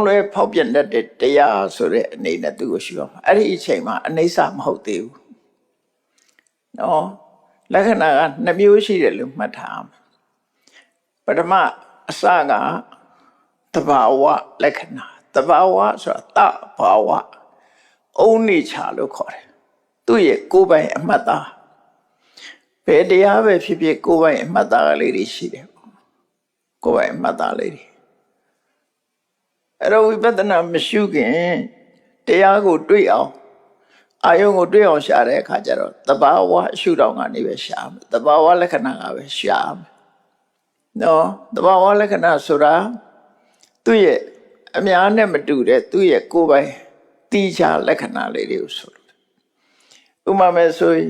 လွယ်ဖောက်ပြန်တတ်တဲ့တရားဆိုတဲ့အနေနဲ့သူကိုရှုအောင်အဲ့ဒီအချိန်မှာအနေဆာမဟုတ်သေးဘူးနော်လက္ခဏာက2မျိုးရှိတယ်လို့မှတ်ထားအောင်ပထမအစကသဘာဝလက္ခဏာသဘာဝဆိုတာတဘာဝအုံနေချလို့ခေါ်တယ်သူ့ရဲ့ကိုယ်ပိုင်အမှတ်သားဘယ်တရားပဲဖြစ်ဖြစ်ကိုယ်ပိုင်အမှတ်သားလေးတွေရှိတယ်ကိုယ်ပိုင်အမှတ်သားလေးတွေအဲ့တော့ဝိပဿနာမရှိခင်တရားကိုတွေ့အောင်အာယုံကိုတွေ့အောင်ရှာတဲ့အခါကျတော့သဘာဝရှုထောင့်ကနေပဲရှာမယ်သဘာဝလက္ခဏာကပဲရှာမယ်နော်သဘာဝလက္ခဏာဆိုတာသူ့ရဲ့အများနဲ့မတူတဲ့သူ့ရဲ့ကိုယ်ပိုင်တိကျလက္ခဏာလေးတွေကိုဆိုလို့ဥပမာဆိုရင်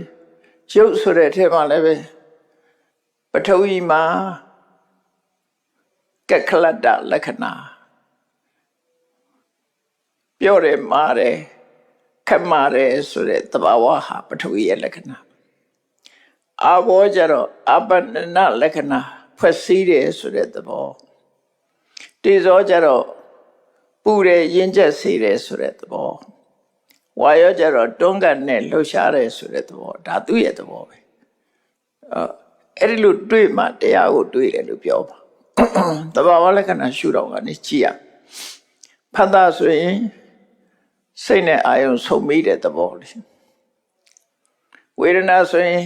ရုပ်ဆိုတဲ့အထက်မှာလည်းပဲပထဝီမှာကက္ခလတ္တလက္ခဏာပြောတယ်မာတယ်ခက်မာတယ်ဆိုတဲ့သဘာဝဟာပထဝီရဲ့လက္ခဏာအာဘောကြတော့အပ္ပနလက္ခဏာဖွဲ့စည်းတယ်ဆိုတဲ့သဘောတေဇောကြတော့ပူတယ်ရင်းချက်စေတယ်ဆိုတဲ့သဘောဝါယောကြတော့တွန်းကန်နဲ့လှုပ်ရှားတယ်ဆိုတဲ့သဘောဒါသူ့ရဲ့သဘောပဲအဲ့ဒီလိုတွေ့မှတရားကိုတွေ့တယ်လို့ပြောပါသဘာဝလက္ခဏာရှုတော့ကနေကြည့်ရဖတ်တာဆိုရင်စိတ်နဲ့အာယုံဆုံမိတဲ့သဘောလေးဝေဒနာဆိုရင်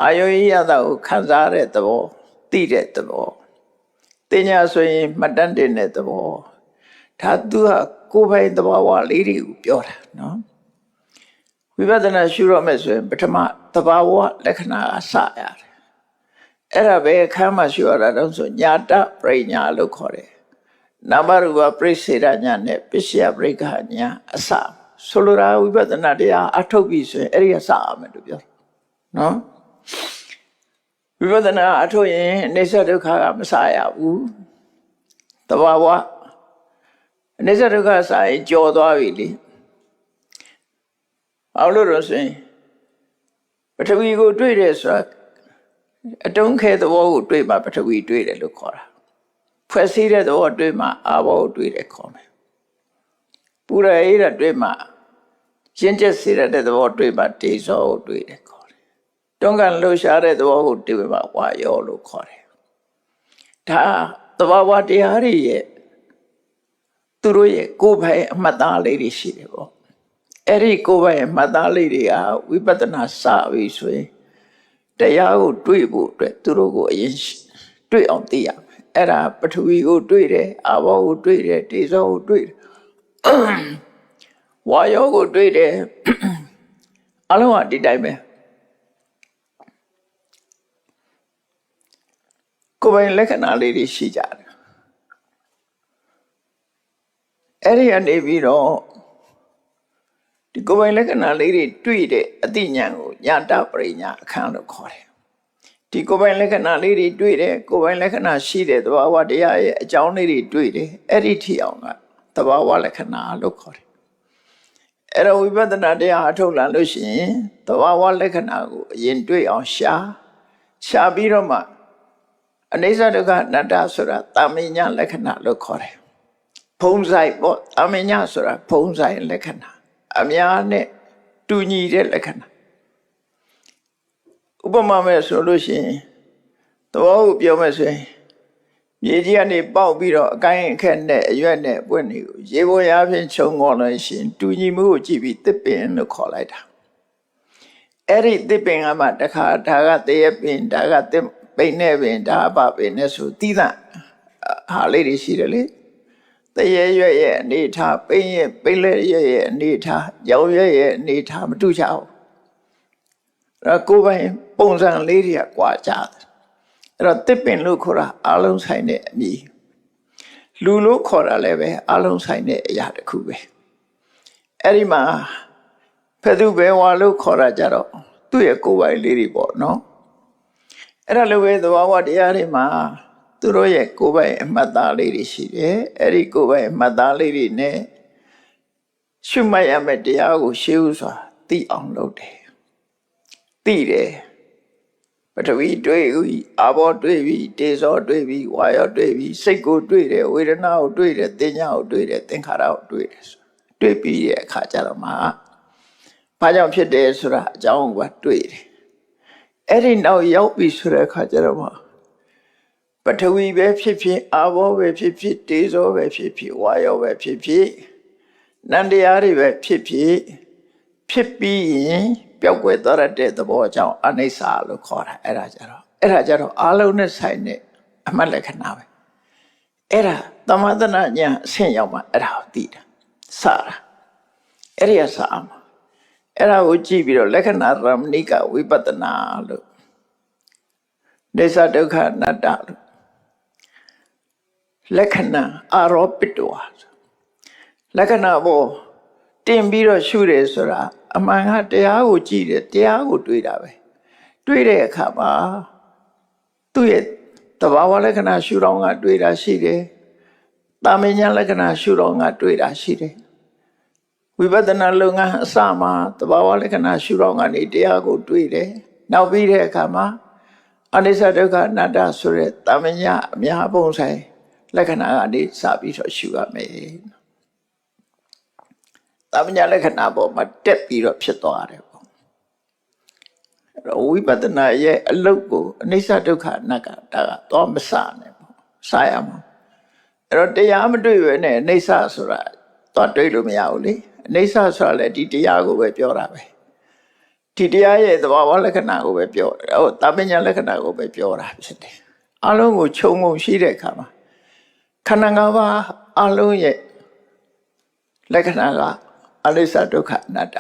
အာယုံရတာကိုခံစားတဲ့သဘောသိတဲ့သဘောတင်ညာဆိုရင်မှတ်တမ်းတင်တဲ့သဘောဒါသူကကိုယ်ပိုင်သဘာဝလေးတွေကိုပြောတာနော်ဝိပဿနာရှုရမယ်ဆိုရင်ပထမသဘာဝလက္ခဏာအစရတယ်အဲ့ဒါပဲအခမ်းမှရှုရတာတော့ဆိုညာတပရိညာလို့ခေါ်တယ်နာမရူပပရိစ္ဆေဒညာနဲ့ပစ္စယပရိက္ခညာအစဆိုလိုတာဝိပဿနာတရားအထုတ်ပြီဆိုရင်အဲ့ဒီအစရမယ်လို့ပြောနော်ဝိပဿနာအထုတ်ရင်အိစ္ဆဒုက္ခကမစရဘူးသဘာဝအိစ္ဆဒုက္ခစရင်ကြော်သွားပြီလေအောင်လို့တော့ဆိုရင်ပထဝီကိုတွေ့တယ်ဆိုတာအတုံးခဲသဘောကိုတွေ့မှပထဝီတွေ့တယ်လို့ခေါ်တာဖွဲ့စည်းတဲ့သဘောတွေ့မှအာဘောကိုတွေ့တယ်ခေါ်မယ်ပူရအေးတဲ့တွေ့မှရှင်းချက်စေတဲ့သဘောတွေ့မှတေဇောကိုတွေ့တယ်ခေါ်တယ်တွန်းကန်လှုပ်ရှားတဲ့သဘောကိုတွေ့မှဝါယောလို့ခေါ်တယ်ဒါသဘာဝတရားတွေရဲ့သူတို့ရဲ့ကိုယ်ပိုင်အမှတ်သားလေးတွေရှိတယ်ပေါ့အဲ့ဒီကိုယ်ပိုင်အမှတ်သားလေးတွေကဝိပဿနာစပြီဆိုရင်တရားကိုတွေ့ဖို့အတွက်သူတို့ကိုအရင်တွေ့အောင်သိရမယ်အဲ့ဒါပထဝီကိုတွေ့တယ်အာဘောကိုတွေ့တယ်တေဇောကိုတွေ့တယ်ဝါယောကိုတွေ့တယ်အလုံးကဒီတိုင်းပဲကိုယ်ပိုင်လက္ခဏာလေးတွေရှိကြတယ်အဲ့ဒီကနေပြီးတော့ဒီကိုယ်ပိုင်လက္ခဏာလေးတွေတွေ့တဲ့အသိဉာဏ်ကိုညာတပရိညာအခန်းလို့ခေါ်တယ်ဒီကိုယ်ပိုင်လက္ခဏာလေးတွေတွေ့တယ်ကိုယ်ပိုင်လက္ခဏာရှိတဲ့သဘာဝတရားရဲ့အကြောင်းလေးတွေတွေ့တယ်အဲ့ဒီထိအောင်ကသဘာဝလက္ခဏာလို့ခေါ်တယ်အဲ့တော့ဝိပဿနာတရားအထုတ်လာလို့ရှိရင်သဘာဝလက္ခဏာကိုအရင်တွေ့အောင်ရှာပြီးတော့မှအနိစ္စဒုက္ခအနတ္တဆိုတာတာမညလက္ခဏာလို့ခေါ်တယ်ဖုံးဆိုင်ပေါ့တာမညဆိုတာဖုံးဆိုင်လက္ခဏာအများနဲ့တူညီတဲ့လက္ခဏာဥပမာမဲ့ဆိုလို့ရှိရင်သဘောကိုပြောမယ်ဆိုရင်မြေကြီးကနေပေါက်ပြီးတော့အကိုင်းအခက်နဲ့အရွက်နဲ့ပွင့်နေကိုရေပေါ်ရာဖြင့်ခြုံငေါ်လို့ရှိရင်တူညီမှုကိုကြည့်ပြီးသစ်ပင်လို့ခေါ်လိုက်တာအဲ့ဒီသစ်ပင်ကမှတခါဒါကတရက်ပင်ဒါကသစ်ပိန်နဲ့ပင်ဒါအပပင်နဲ့ဆိုတိသဟာလေးတွေရှိတယ်လေတရေရွက်ရဲ့အနေထားပိန်ရဲ့ပိန်လက်ရွက်ရဲ့အနေထားရောင်ရွက်ရဲ့အနေထားမတူကြဘူးအဲ့ကိုယ်ပိုင်ပုံစံလေးတွေကကွာကြတယ်အဲ့တော့တစ်ပင်လို့ခေါ်တာအလုံးဆိုင်တဲ့အမည်လူလို့ခေါ်တာလည်းပဲအလုံးဆိုင်တဲ့အရာတစ်ခုပဲအဲ့ဒီမှာဖက်သူပဲဝါလို့ခေါ်တာကြတော့သူ့ရဲ့ကိုယ်ပိုင်လေးတွေပေါ့နော်အဲ့ဒါလိုပဲသဘာဝတရားတွေမှာသူတို့ရဲ့ကိုယ်ပိုင်အမှတ်သားလေးတွေရှိတယ်အဲ့ဒီကိုယ်ပိုင်အမှတ်သားလေးတွေနဲ့ရှုမှတ်ရမယ့်တရားကိုရှေးဥစွာသိအောင်လုပ်တယ်သိတယ် ထဝီတွေ့ပြီအာဘောတွေ့ပြီတေဇောတွေ့ပြီဝါယောတွေ့ပြီစိတ်ကိုတွေ့တယ်ဝေဒနာကိုတွေ့တယ်သင်ညာကိုတွေ့တယ်သင်္ခါရကိုတွေ့တယ်တွေ့ပြီးတဲ့အခါကျတော့မှဘာကြောင့်ဖြစ်တယ်ဆိုတာအကြောင်းကိုတွေ့တယ်အဲ့ဒီနောက်ရောက်ပြီဆိုတဲ့အခါကျတော့မှပထဝီပဲဖြစ်ဖြစ်အာဘောပဲဖြစ်ဖြစ်တေဇောပဲဖြစ်ဖြစ်ဝါယောပဲဖြစ်ဖြစ်နန္တရားတွေပဲဖြစ်ပြီးရင်ပျောက်ကွယ်သွားတဲ့သဘောကြောင့်အနိစ္စလို့ခေါ်တာအဲ့ဒါကြတော့အာလုံးနဲ့ဆိုင်တဲ့အမှတ်လက္ခဏာပဲအဲ့ဒါသမထနာညာအဆင့်ရောက်မှအဲ့ဒါကိုသိတာစတာအဲ့ဒီကစအောင်အဲ့ဒါကိုကြည့်ပြီးတော့လက္ခဏာရမဏိကဝိပဿနာလို့နေသဒုက္ခအနတ္တလို့လက္ခဏာအာရောပိတဝါလက္ခဏာဘောတင်ပြီးတော့ရှုတယ်ဆိုတာအမှန်ကတရားကိုကြည့်တယ်တရားကိုတွေးတာပဲတွေးတဲ့အခါမှာသူ့ရဲ့သဘာဝလက္ခဏာရှုတော့ကတွေးတာရှိတယ်တာမညာလက္ခဏာရှုတော့ကတွေးတာရှိတယ်ဝိပဿနာလုပ်ငန်းအစမှာသဘာဝလက္ခဏာရှုတော့ကနေတရားကိုတွေးတယ်နောက်ပြီးတဲ့အခါမှာအနိစ္စဒုက္ခအနတ္တဆိုတဲ့တာမညာအများပုံဆိုင်လက္ခဏာကနေစပြီးတော့ရှုရမယ်တာမညာလက္ခဏာပေါ်မှာတက်ပြီးတော့ဖြစ်သွားတယ်ပေါ့အဲ့တော့ဝိပဿနာရဲ့အလုပ်ကိုအနိစ္စဒုက္ခအနတ္တတော့မစနဲ့ပေါ့စရမှာအဲ့တော့တရားမတွေ့ပဲနဲ့အနိစ္စဆိုတာတော့တွေ့လို့မရဘူးလေအနိစ္စဆိုတာလည်းဒီတရားကိုပဲပြောတာပဲဒီတရားရဲ့သဘာဝလက္ခဏာကိုပဲပြောတယ်ဟိုတာမညာလက္ခဏာကိုပဲပြောတာဖြစ်တယ်အလုံးကိုခြုံငုံရှိတဲ့အခါမှာခန္ဓာ၅ပါးအလုံးရဲ့လက္ခဏာကအနိစ္စဒုက္ခအနတ္တ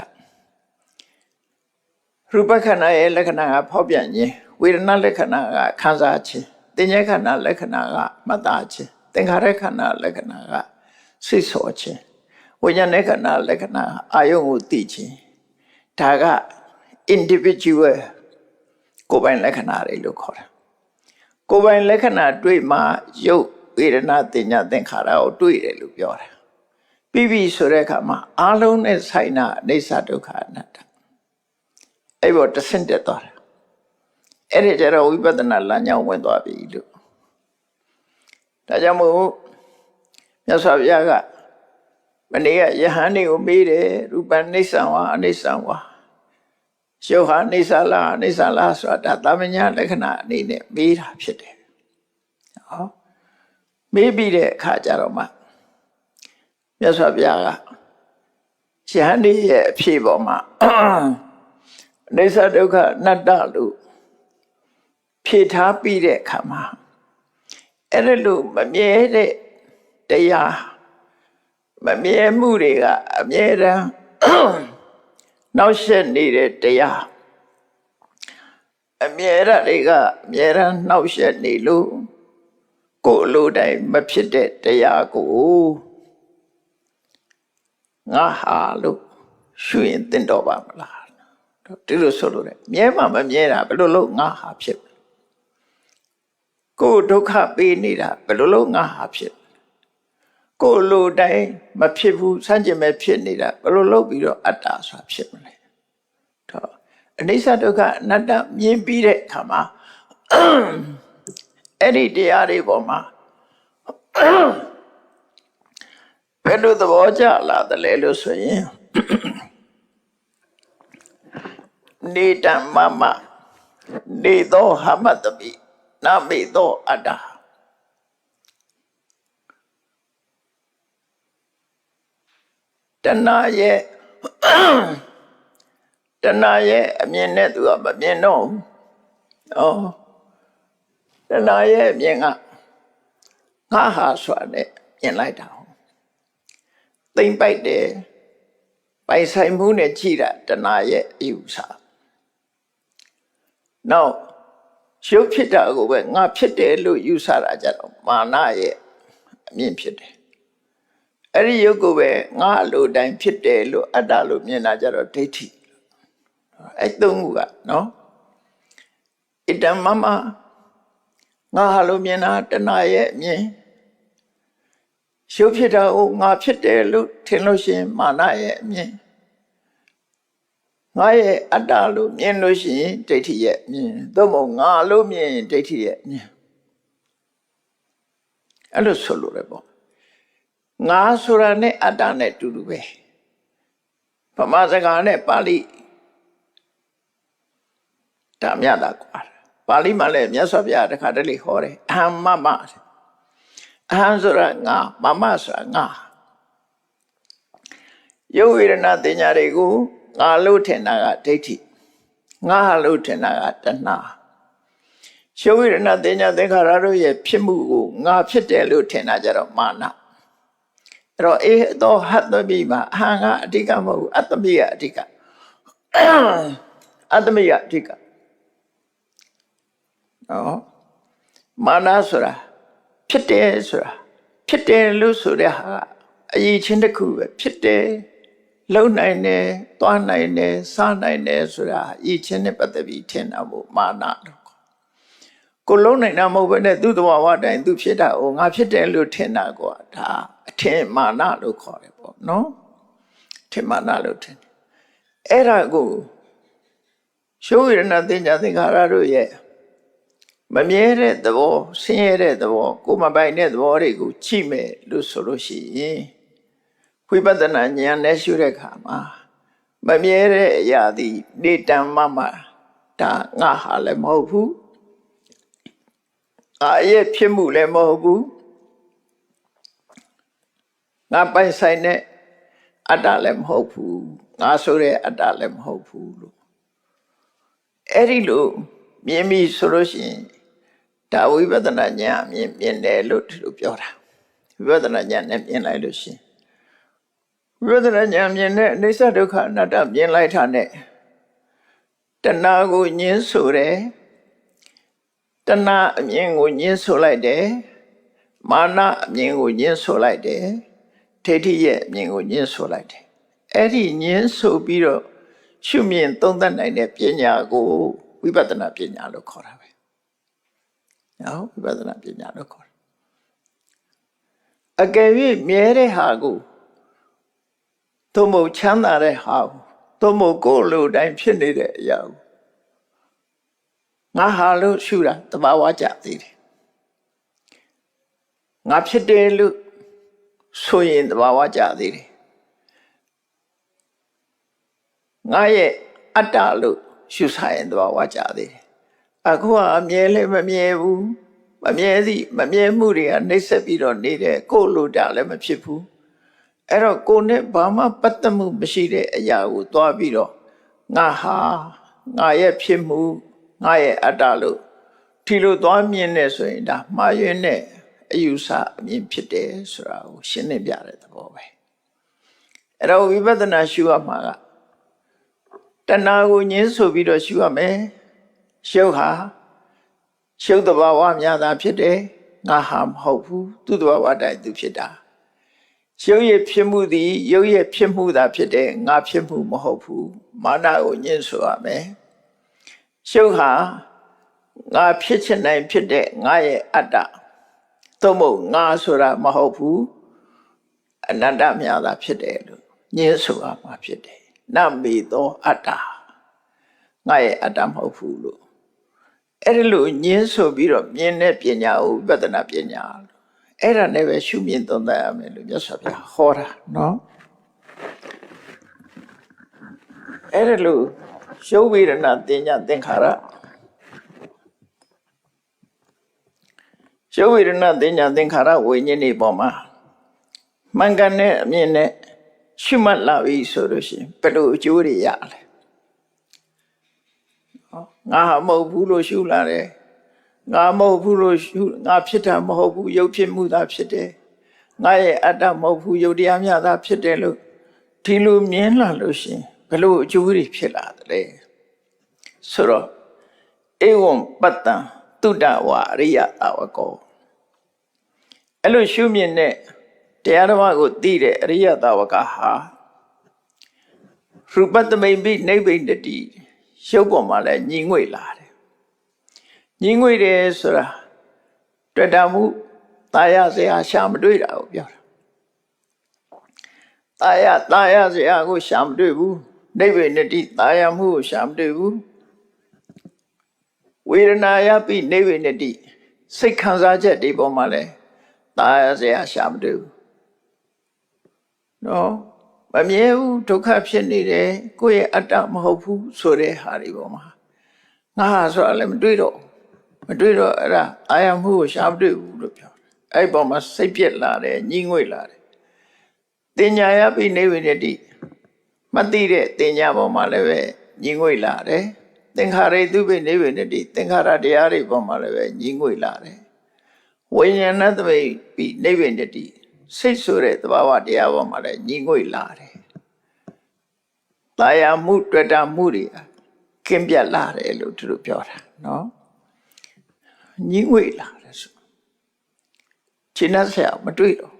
ရူပခန္ဓာရဲ့လက္ခဏာကဖောက်ပြန်ခြင်းဝေဒနာလက္ခဏာကခံစားခြင်းသင်္ညေခန္ဓာလက္ခဏာကမှတ်သားခြင်းသင်္ခါရခန္ဓာလက္ခဏာကစိတ်ဆောခြင်းဝိညာဉ်ခန္ဓာလက္ခဏာအာယုံကိုသိခြင်းဒါက individual ကိုယ်ပိုင်လက္ခဏာတွေလို့ခေါ်တာကိုယ်ပိုင်လက္ခဏာတွေ့မှယုတ်ဝေဒနာသင်ညာသင်္ခါရကိုတွေ့တယ်လို့ပြောတာပြီးပြီဆိုတဲ့အခါမှာအလုံးနဲ့ဆိုင်တာအိဋ္ဌဒုက္ခအနတ္တအဲ့ဘောတဆင့်တက်သွားတာအဲ့ဒီကျတော့ဝိပဿနာလမ်းကြောင်းဝင်သွားပြီလို့ဒါကြောင့်မို့မြတ်စွာဘုရားကမနေ့ကယဟန်တွေကိုမေးတယ်ရူပနိစ္စံဝါအနိစ္စံဝါရုပ်ဟာနိစ္စလားအနိစ္စလားဆိုတာတာမညာလက္ခဏာအနေနဲ့မေးတာဖြစ်တယ်ဟောမေးပြီးတဲ့အခါကျတော့မှမြတ်စွာဘုရားကယဟန်ဒီရဲ့အဖြေပေါ်မှာအနိစ္စဒုက္ခအနတ္တလို့ဖြေထားပြီးတဲ့အခါမှာအဲ့ဒါလို့မမြဲတဲ့တရားမမြဲမှုတွေကအမြဲတမ်းနောက်ဆက်နေတဲ့တရားအမြဲတမ်းတွေကအမြဲတမ်းနောက်ဆက်နေလို့ကိုယ်လိုတိုင်းမဖြစ်တဲ့တရားကိုငါဟာလို့ရှုရင်သင့်တော်ပါမလားဒီလိုဆိုလို့တယ်မြဲမှမမြဲတာဘယ်လိုလုပ်ငါဟာဖြစ်ကိုယ်ဒုက္ခပေးနေတာဘယ်လိုလုပ်ငါဟာဖြစ်ကိုယ်လိုတိုင်းမဖြစ်ဘူးစမ်းကျင်မဲ့ဖြစ်နေတာဘယ်လိုလုပ်ပြီးတော့အတ္တဆိုတာဖြစ်မလဲတော့အနိစ္စဒုက္ခအနတ္တမြင်ပြီးတဲ့အခါမှာအဲ့ဒီတရားတွေပေါ်မှာဘယ်လိုသဘောကျလာတယ်လဲလို့ဆိုရင်နေတမမနေသောဟမတပိနမေသောအတ္တတဏှာရဲ့အမြင်နဲ့သူကမမြင်တော့ဘူးတဏှာရဲ့အမြင်ကငါဟာဆိုတာနဲ့မြင်လိုက်တာသိမ့်ပိုက်တယ်ပိုင်ဆိုင်မှုနဲ့ကြည့်တာတဏှာရဲ့အယူဆနောက်ရုပ်ဖြစ်တာကိုပဲငါဖြစ်တယ်လို့ယူဆတာကြတော့မာနရဲ့အမြင်ဖြစ်တယ်အဲ့ဒီရုပ်ကိုပဲငါလိုတိုင်းဖြစ်တယ်လို့အတ္တလို့မြင်တာကြတော့ဒိဋ္ဌိအဲ့သုံးခုကနော်ဣတံမမငါဟာလို့မြင်တာတဏှာရဲ့အမြင်ရုပ်ဖြစ်တာကိုငါဖြစ်တယ်လို့ထင်လို့ရှိရင်မာနရဲ့အမြင် ငါရဲ့အတ္တလို့မြင်လို့ရှိရင်ဒိဋ္ဌိရဲ့မြင်သို့မဟုတ်ငါလို့မြင်ရင်ဒိဋ္ဌိရဲ့မြင်အဲ့လိုဆိုလို့ရပေါ့ငါဆိုတာနဲ့အတ္တနဲ့တူတူပဲဗမာစကားနဲ့ပါဠိဒါမြတ်တာကွာပါဠိမှာလည်းမြတ်စွာဘုရားတခါတလေဟောတယ်အဟံမမအဟံဆိုတာငါမမဆိုတာငါယုတ်ဝေဒနာတင်ညာတွေကိုငါလို့ထင်တာကဒိဋ္ဌိငါလို့ထင်တာကတဏှာယုတ်ဝေဒနာတင်ညာသင်္ခါရတို့ရဲ့ဖြစ်မှုကိုငါဖြစ်တယ်လို့ထင်တာကြတော့မာနအဲ့တော့အေသောဟတ္တမိမှာအဟံကအဓိကမဟုတ်ဘူးအတ္တမိကအဓိကအတ္တမိကအဓိကနော်မာနဆိုတာဖြစ်တယ်ဆိုတာဖြစ်တယ်လို့ဆိုတဲ့ဟာအရေးချင်းတစ်ခုပဲဖြစ်တယ်လုံနိုင်တယ်သွားနိုင်တယ်စားနိုင်တယ်ဆိုတာအရေးချင်းနဲ့ပတ်သက်ပြီးထင်တာမို့မာနတော့ကိုလုံနိုင်တာမဟုတ်ဘဲနဲ့သူ့သဘာဝတိုင်းသူဖြစ်တာကိုငါဖြစ်တယ်လို့ထင်တာကွာဒါအထင်မာနလို့ခေါ်တယ်ပေါ့နော်ထင်မာနလို့ထင်တယ်အဲ့ဒါကိုရှုဝေဒနာသင်္ညာသင်္ခါရတို့ရဲ့မမြဲတဲ့သဘောဆင်းရဲတဲ့သဘောကိုယ်မပိုင်တဲ့သဘောတွေကိုကြည့်မယ်လို့ဆိုလို့ရှိရင်ဝိပဿနာဉာဏ်နဲ့ရှုတဲ့အခါမှာမမြဲတဲ့အရာသည်နေတံမမဒါငါဟာလည်းမဟုတ်ဘူးရဲ့ဖြစ်မှုလည်းမဟုတ်ဘူးငါပိုင်ဆိုင်တဲ့အတ္တလည်းမဟုတ်ဘူးငါဆိုတဲ့အတ္တလည်းမဟုတ်ဘူးလို့အဲ့ဒီလိုမြင်ပြီဆိုလို့ရှိရင်ဒါဝိပဿနာဉာဏ်မြင်တယ်လို့ဒီလိုပြောတာဝိပဿနာဉာဏ်နဲ့မြင်လိုက်လို့ရှိရင်ဝိပဿနာဉာဏ်မြင်တဲ့အနိစ္စဒုက္ခအနတ္တမြင်လိုက်တာနဲ့တဏှာကိုညှင်းဆိုတယ်တဏှာအမြင်ကိုညှင်းဆိုလိုက်တယ်မာနအမြင်ကိုညှင်းဆိုလိုက်တယ်ဒိဋ္ဌိရဲ့အမြင်ကိုညှင်းဆိုလိုက်တယ်အဲ့ဒီညှင်းဆိုပြီးတော့ရှုမြင်သုံးသပ်နိုင်တဲ့ပညာကိုဝိပဿနာပညာလို့ခေါ်တာပဲနော်ဝိပဿနာပညာလို့ခေါ်တယ်အကယ်၍မြဲတဲ့ဟာကိုသို့မဟုတ်ချမ်းသာတဲ့ဟာကိုသို့မဟုတ်ကိုယ်လိုတိုင်းဖြစ်နေတဲ့အရာကိုငါဟာလို့ရှုတာတဘာဝကြသေးတယ်ငါဖြစ်တယ်လို့ဆိုရင်တဘာဝကြသေးတယ်ငါရဲ့အတ္တလို့ရှုဆိုင်ရင်တဘာဝကြသေးတယ်အခုကအမြဲလည်းမမြဲဘူးမမြဲသည့်မမြဲမှုတွေကနှိမ့်ဆက်ပြီးတော့နေတယ်ကိုယ်လိုတာလည်းမဖြစ်ဘူးအဲ့တော့ကိုယ်နဲ့ဘာမှပတ်သက်မှုမရှိတဲ့အရာကိုသွားပြီးတော့ငါဟာငါရဲ့ဖြစ်မှုငါရဲ့အတ္တလို့ဒီလိုသွားမြင်နေဆိုရင်ဒါမှားယွင်းတဲ့အယူဆအမြင်ဖြစ်တယ်ဆိုတာကိုရှင်းနေပြတဲ့သဘောပဲအဲ့တော့ဝိပဿနာရှုရမှာကတဏှာကိုညှင်းဆိုပြီးတော့ရှုရမယ်ရှုပ်ဟာရှုပ်တဘာဝများသာဖြစ်တယ်ငါဟာမဟုတ်ဘူးသူ့တဘာဝတိုင်းသူဖြစ်တာရုပ်ရဲ့ဖြစ်မှုသည်ရုပ်ရဲ့ဖြစ်မှုသာဖြစ်တယ်ငါဖြစ်မှုမဟုတ်ဘူးမာနကိုညှင်းဆိုရမယ်ရှုပ်ဟာငါဖြစ်ချင်နိုင်ဖြစ်တဲ့ငါရဲ့အတ္တသို့မဟုတ်ငါဆိုတာမဟုတ်ဘူးအနတ္တများသာဖြစ်တယ်လို့ညှင်းဆိုရမှာဖြစ်တယ်နမေသောအတ္တငါရဲ့အတ္တမဟုတ်ဘူးလို့အဲ့ဒီလိုညှင်းဆိုပြီးတော့မြင်တဲ့ပညာကိုဝိပဿနာပညာအဲ့ဒါနဲ့ပဲရှုမြင်သုံးသပ်ရမယ်လို့မြတ်စွာဘုရားဟောတာနော်အဲ့ဒါလို့ရှုဝေဒနာတင်ညာသင်္ခါရရှုဝေဒနာတင်ညာသင်္ခါရဝိညာဉ်တွေပေါ်မှာမှန်ကန်တဲ့အမြင်နဲ့ရှုမှတ်လာပြီဆိုလို့ရှိရင်ဘယ်လိုအကျိုးတွေရလဲငါမဟုတ်ဘူးလို့ရှုလာတယ်ငါမဟုတ်ဘူးလို့ရှုငါဖြစ်တာမဟုတ်ဘူးရုပ်ဖြစ်မှုသာဖြစ်တယ်ငါရဲ့အတ္တမဟုတ်ဘူးရုပ်တရားများသာဖြစ်တယ်လို့ဒီလိုမြင်လာလို့ရှိရင်ဘယ်လိုအကျိုးတွေဖြစ်လာသလဲဆိုတော့ဧဝံပတ္တံတုဒ္ဒဝါအရိယတာဝကောအဲ့လိုရှုမြင်တဲ့တရားဓမ္မကိုသိတဲ့အရိယတာဝကဟာရူပတမိပိနိဗ္ဗိန္ဒတိရုပ်ပေါ်မှာလည်းညီငွေ့လာတယ်ညီငွေ့တယ်ဆိုတာတွေ့တာမှုတာယာစရာရှာမတွေ့တာကိုပြောတာတာယာစရာကိုရှာမတွေ့ဘူး နိဗ္ဗာန်တတိတာယာမှုကိုရှာမတွေ့ဘူးဝေဒနာရပြီးနိဗ္ဗာန်တတိစိတ်ခံစားချက်ဒီပေါ်မှာလဲတာယာစရာရှာမတွေ့ဘူးနော်မမြဲဘူးဒုက္ခဖြစ်နေတယ်ကိုယ့်ရဲ့အတ္တမဟုတ်ဘူးဆိုတဲ့ဟာဒီပေါ်မှာငါဆိုတာလည်းမတွေ့တော့အဲ့ဒါအာရမှုကိုရှာမတွေ့ဘူးလို့ပြောတယ်အဲ့ပေါ်မှာစိတ်ပြက်လာတယ်ညှိငွေ့လာတယ်တင်ညာရပြီးနိဗ္ဗာန်တတိမသိတဲ့တင်ညာပေါ်မှာလည်းပဲညှိငွေ့လာတယ်သင်္ခါရိတုပိနိဗ္ဗာန်တတိသင်္ခါရတရားတွေပေါ်မှာလည်းပဲညှိငွေ့လာတယ်ဝိညာဏသမိပြီးနိဗ္ဗာန်တတိစိတ်ဆိုတဲ့သဘာဝတရားပေါ်မှာလည်းညှိငွေ့လာတယ်တာယာမှုတွေ့တာမှုတွေကင်းပြတ်လာတယ်လို့သူတို့ပြောတာနော်ညှိငွေ့လာတယ်ဆိုရှင်းတဲ့ဆရာမတွေ့တော့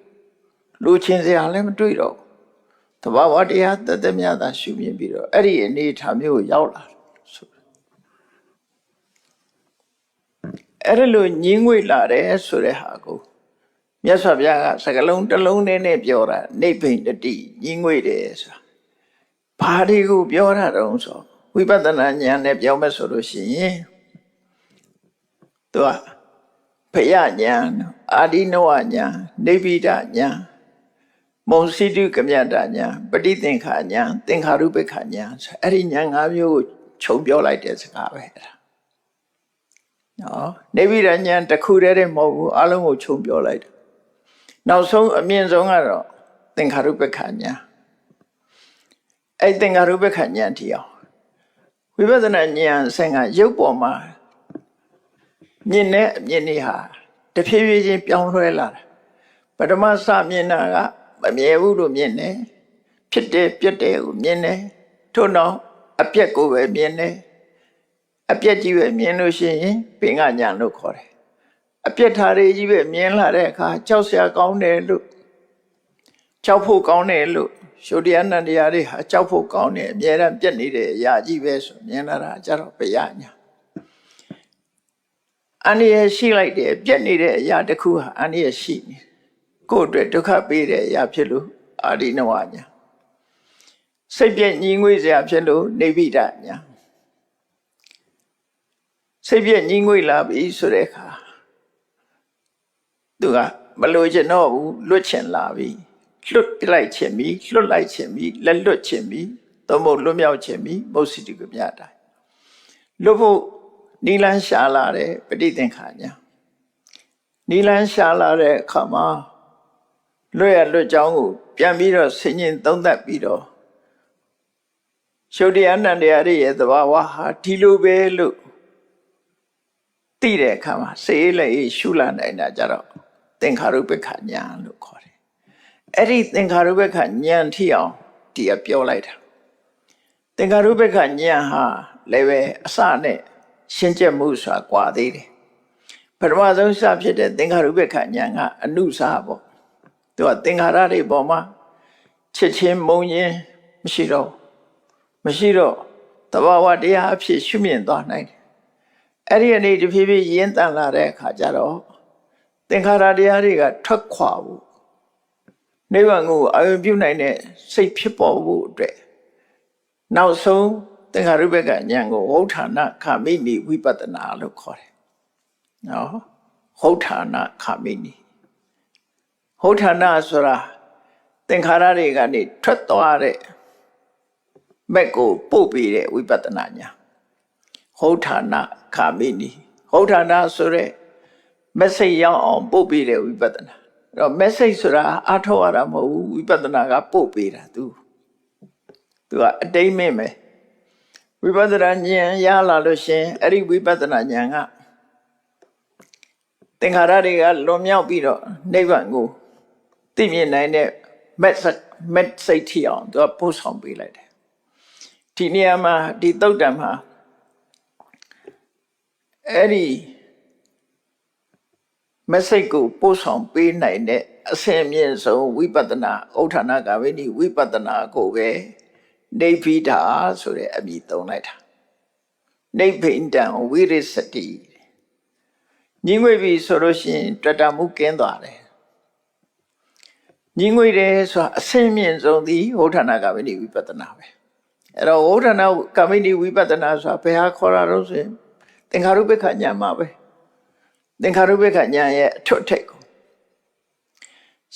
လူချင်းစရာလည်းမတွေ့တော့သဘာဝတရားတသက်မြတ်သာရှုမြင်ပြီးတော့အဲ့ဒီအနေအထားမျိုးကိုရောက်လာတယ်ဆိုအဲ့လိုညှိငွေ့လာတယ်ဆိုတဲ့ဟာကိုမြတ်စွာဘုရားကစကလုံးတစ်လုံးနဲ့ပြောတာနိဗ္ဗာန်တတိညှိငွေ့တယ်ဆိုတာဘာတွေကိုပြောတာတုံးဆိုဝိပဿနာဉာဏ်နဲ့ပြောမယ်ဆိုလို့ရှိရင်သူကဘယဉာဏ်အာဒီနဝဉာဏ်နိဗ္ဗိဒဉာဏ်မုံစိတုကမြတ္တဉာဏ်ပဋိသင်္ခာဉာဏ်သင်္ခါရုပ္ပခဉာဏ်အဲ့ဒီဉာဏ်၅မျိုးကိုခြုံပြောလိုက်တဲ့စကားပဲအဲ့ဒါနော်နိဗ္ဗိဒဉာဏ်တစ်ခုတည်းမဟုတ်ဘူးအလုံးကိုခြုံပြောလိုက်တယ်နောက်ဆုံးအမြင့်ဆုံးကတော့သင်္ခါရုပ္ပခဉာဏ်အဲ့သင်္ခါရုပ္ပခဉာဏ်တီအောင်ဝိပဿနာဉာဏ်ဆင့်ကရုပ်ပေါ်မှာမြင်တဲ့အမြင်တွေဟာတဖြည်းဖြည်းချင်းပြောင်းလဲလာတာပထမစမြင်တာကမမြဲဘူးလို့မြင်တယ်ဖြစ်တယ်ပြတ်တယ်ကိုမြင်တယ်ထို့နောက်အပြက်ကိုပဲမြင်တယ်အပြက်ကြီးပဲမြင်လို့ရှိရင်ပင်ကညာလို့ခေါ်တယ်အပြက်ထားတွေကြီးပဲမြင်လာတဲ့အခါကြောက်စရာကောင်းတယ်လို့ကြောက်ဖို့ကောင်းတယ်လို့ရှုတရားနံတရားတွေဟာကြောက်ဖို့ကောင်းတယ်အမြဲတမ်းပြက်နေတဲ့အရာကြီးပဲဆိုမြင်လာတာကြတော့ဘယညာအန္တရာယ်ရှိလိုက်တယ်ပြက်နေတဲ့အရာတစ်ခုဟာအန္တရာယ်ရှိနေကိုယ့်အတွက်ဒုက္ခပေးတဲ့အရာဖြစ်လို့အာဒီနဝညာစိတ်ပြည့်ညီငွေ့စရာဖြစ်လို့နိဗ္ဗိဒညာစိတ်ပြည့်ညီငွေ့လာပြီဆိုတဲ့အခါသူကမလို့ချင်တော့ဘူးလွတ်ချင်လာပြီလွတ်လိုက်ချင်ပြီလွတ်လိုက်ချင်ပြီလက်လွတ်ချင်ပြီသို့မဟုတ်လွတ်မြောက်ချင်ပြီမုတ်စိတ္တကမြတာလွတ်ဖို့နိလန်းရှာလာတဲ့ပဋိသင်္ခာညာနိလန်းရှာလာတဲ့အခါမှာလွတ်ရလွတ်ကြောင်းကိုပြန်ပြီးတော့ဆင်ញင်သုံးသပ်ပြီးတော့ရှုတရားနံတရားတွေရဲ့သဘာဝဟာဒီလိုပဲလို့သိတဲ့အခါမှာစေးလည်းရှုလာနိုင်တာကြတော့သင်္ခါရုပ္ပခဉာဏ်လို့ခေါ်တယ်အဲ့ဒီသင်္ခါရုပ္ပခဉာဏ်ထိအောင်ဒီကပြောလိုက်တာသင်္ခါရုပ္ပခဉာဏ်ဟာလည်းပဲအစနဲ့ရှင်းချက်မှုဆိုတာကွာသေးတယ်ပထမဆုံးစဖြစ်တဲ့သင်္ခါရုပ္ပခဉာဏ်ကအနုစာပေါ့သူကသင်္ခါရတွေပေါ်မှာချစ်ချင်းမုန်းခြင်းမရှိတော့သဘာဝတရားအဖြစ်ရှုမြင်သွားနိုင်တယ်အဲ့ဒီအနေတဖြည်းဖြည်းရင်းတန်လာတဲ့အခါကျတော့သင်္ခါရတရားတွေကထွက်ခွာဖို့နိဗ္ဗာန်ကိုအာရုံပြုနိုင်တဲ့စိတ်ဖြစ်ပေါ်ဖို့အတွက်နောက်ဆုံးသင်္ခါရုပ္ပကဉာဏ်ကိုဝဋ္ဌာဏခာမိနိဝိပဿနာလို့ခေါ်တယ်နော်ဝဋ္ဌာဏခာမိနိဝဋ္ဌာဏဆိုတာသင်္ခါရတွေကနေထွက်သွားတဲ့မက်ကိုပို့ပြီးတဲ့ဝိပဿနာဉာဏ်ဝဋ္ဌာဏခာမိနိဝဋ္ဌာဏဆိုတဲ့ message ရောက်အောင်ပို့ပြီးတဲ့ဝိပဿနာအဲ့တော့ message ဆိုတာအားထုတ်ရတာမဟုတ်ဘူးဝိပဿနာကပို့ပေးတာသူကအတိတ်မင်းပဲဝိပဿနာဉာဏ်ရလာလို့ရှင်အဲ့ဒီဝိပဿနာဉာဏ်ကသင်္ခါရတွေကလွန်မြောက်ပြီးတော့နိဗ္ဗာန်ကိုသိမြင်နိုင်တဲ့ message ထိအောင်သူကပို့ဆောင်ပေးလိုက်တယ်ဒီနေရာမှာဒီသုတ်တံမှာအဲ့ဒီ message ကိုပို့ဆောင်ပေးနိုင်တဲ့အဆင့်မြင့်ဆုံးဝိပဿနာဥဋ္ဌာဏဂါမိနိဝိပဿနာကိုပဲနိဗ္ဗိဒာဆိုတဲ့အမည်သုံးလိုက်တာနိဗ္ဗိဒံဝိရိစတိညီငွေပြီဆိုလို့ရှိရင်တွေ့တာမှုကင်းသွားတယ်ညီငွေတယ်ဆိုတာအဆင့်မြင့်ဆုံးသည်ဥဋ္ဌာဏဂါမိနိဝိပဿနာပဲ အဲ့တော့ဝဋ္ဌနာကာမိနိဝိပဿနာဆိုတာဘယ်ဟာခေါ်တာတော့ဆိုရင်သင်္ခါရုပ္ပခဉာဏ်မှာပဲသင်္ခါရုပ္ပခဉာဏ်ရဲ့အထွတ်ထိပ်ကို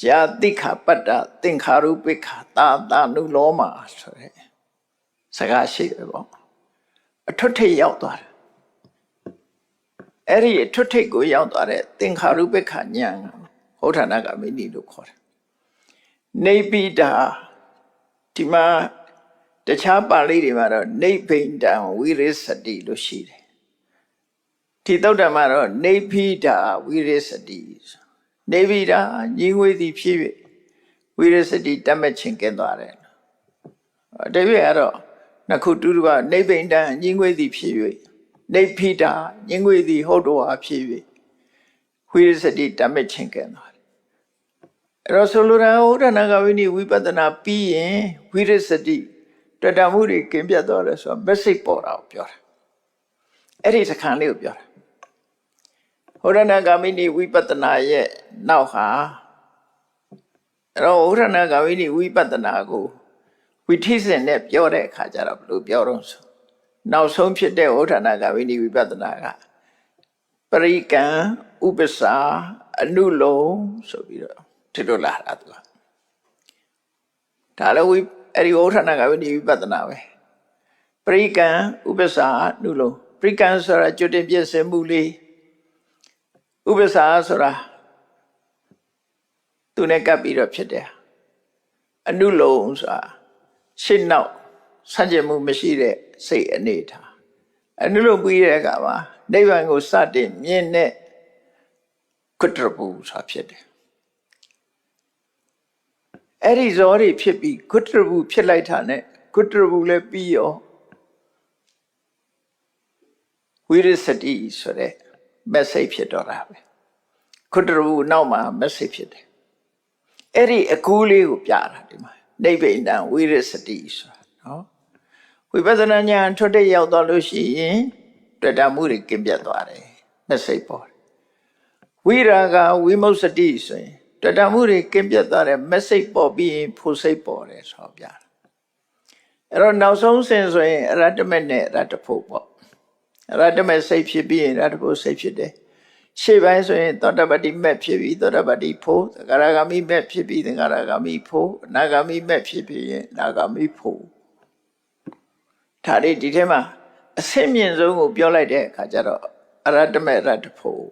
ယာတိခပတ္တသင်္ခါရုပ္ပခတာနုလောမဆိုတဲ့စကားရှိတယ်ပေါ့အထွတ်ထိပ်ရောက်သွားတယ်အဲ့ဒီအထွတ်ထိပ်ကိုရောက်သွားတဲ့သင်္ခါရုပ္ပခဉာဏ်ဝဋ္ဌနာကာမိနိလို့ခေါ်တယ်နေပိတာဒီမှာတခြားပါဠိတွေမှာတော့နေဗိန္ဒံဝိရိစတိလို့ရှိတယ်ဒီသုတ္တမှာတော့နေဖိတာဝိရိစတိနေဗိတာညီငွေသည်ဖြစ်၍ဝိရိစတိတတ်မဲ့ခြင်းကင်းသွားတယ်တပြည့်ကတော့နှစ်ခုတူတူကနေဗိန္ဒံညီငွေသည်ဖြစ်၍နေဖိတာညီငွေသည်ဟုတ်တော်ဟာဖြစ်၍ဝိရိစတိတတ်မဲ့ခြင်းကင်းသွားတယ်အဲ့တော့ဆိုလိုတာဝဋ္ဌနာကာမိနိဝိပဿနာပြီးရင်ဝိရိစတိတွေ့တာမှုတွေကင်းပြတ်သွားတယ်ဆိုတော့ message ပေါ်တာကိုပြောတာအဲ့ဒီစခန်းလေးကိုပြောတာဝဋ္ဌနာကာမိနိဝိပဿနာရဲ့နောက်ဟာအဲ့တော့ဝဋ္ဌနာကာမိနိဝိပဿနာကိုဝိထိစဉ်နဲ့ပြောတဲ့အခါကျတော့ဘယ်လိုပြောတော့ဆိုနောက်ဆုံးဖြစ်တဲ့ဝဋ္ဌနာကာမိနိဝိပဿနာကပရိကံဥပ္ပစာအနုလုံဆိုပြီးတော့ဒီလိုလာတာသူကဒါလည်းအဲ့ဒီဝဋ္ဌနာကာမိနိဝိပဿနာပဲပရိကံဥပ္ပစာအနုလုံပရိကံဆိုတာကျွတ်တင်ပြည့်စင်မှုလေးဥပ္ပစာဆိုတာသူနဲ့ကပ်ပြီးတော့ဖြစ်တယ်အနုလုံဆိုတာရှင်းနောက်ဆန့်ကျင်မှုမရှိတဲ့စိတ်အနေထားအနုလုံပြီးတဲ့အခါမှာနိဗ္ဗာန်ကိုစတင်မြင်တဲ့ကုတ္တရပုဆိုတာဖြစ်တယ်အဲ့ဒီဇောတွေဖြစ်ပြီးကုတ္တရပုဖြစ်လိုက်တာနဲ့ကုတ္တရပုလည်းပြီးရောဝိရိစတိဆိုတဲ့message ဖြစ်တော့တာပဲကုတ္တရပုနောက်မှာ message ဖြစ်တယ်အဲ့ဒီအကူလေးကိုပြတာဒီမှာနိဗ္ဗိန္ဒံဝိရိစတိဆိုတာနော်ဝိပဿနာဉာဏ်ထွတ်တဲ့ရောက်သွားလို့ရှိရင်တွေ့တာမှုတွေကင်းပြတ်သွားတယ် message ပေါ်တယ်ဝိရာဂဝိမုစ္စတိဆိုရင်တွေ့တာမှုတွေကင်းပြတ်သွားတဲ့ message ပေါ်ပြီးရင်ဖို့စိတ်ပေါ်တယ်ဆိုပြတာအဲ့တော့နောက်ဆုံးစဉ်ဆိုရင်အရတ္တမနဲ့အရတ္တဖို့ပေါ့အရတ္တမစိတ်ဖြစ်ပြီးရင်အရတ္တဖို့စိတ်ဖြစ်တယ်ရှေ့ပိုင်းဆိုရင်သောတပတ္တိမဲ့ဖြစ်ပြီးသောတပတ္တိဖို့သဂရဂမိမဲ့ဖြစ်ပြီးသဂရဂမိဖို့အနာဂမိမဲ့ဖြစ်ပြီးရင်အနာဂမိဖို့ဒါလေးဒီထဲမှာအဆင့်မြင့်ဆုံးကိုပြောလိုက်တဲ့အခါကျတော့အရတ္တမဲ့အရတ္တဖို့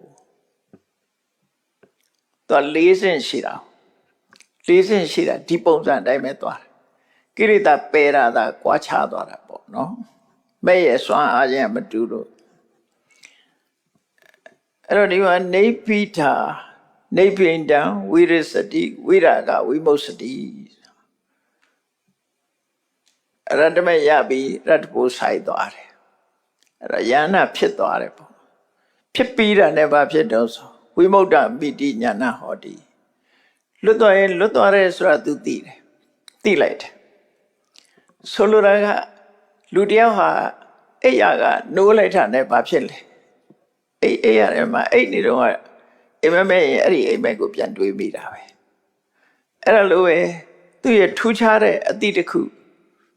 တော့၄ဆင့်ရှိတာဒီပုံစံအတိုင်းပဲသွားတယ်ကိရိတာပယ်ရတာကွာခြားသွားတာပေါ့နော်မဲ့ရဲ့စွမ်းအားခြင်းမတူလို့အဲ့တော့ဒီမှာနေပိထာနေပိန္ဒံဝိရိစတိဝိရာဂဝိမုစ္စတိအရတ္တမရပြီးရတ္တပုဆိုင်သွားတယ်အဲ့ဒါယန္နာဖြစ်သွားတယ်ပေါ့ဖြစ်ပြီးတာနဲ့ဘာဖြစ်တော့ဆိုဝိမု ddha ပိတိညာဏဟောတိလွတ်သွားရင်လွတ်သွားတယ်ဆိုတာသူသိတယ်သိလိုက်တယ်ဆိုလိုတာကလူတယောက်ဟာအိယာကနိုးလိုက်တာနဲ့ဘာဖြစ်လဲအိရတယ်မှာအိနေတော့အိမ်မက်ရင်အဲ့ဒီအိမ်မက်ကိုပြန်တွေးမိတာပဲအဲ့ဒါလိုပဲသူ့ရဲ့ထူးခြားတဲ့အသည့်တစ်ခု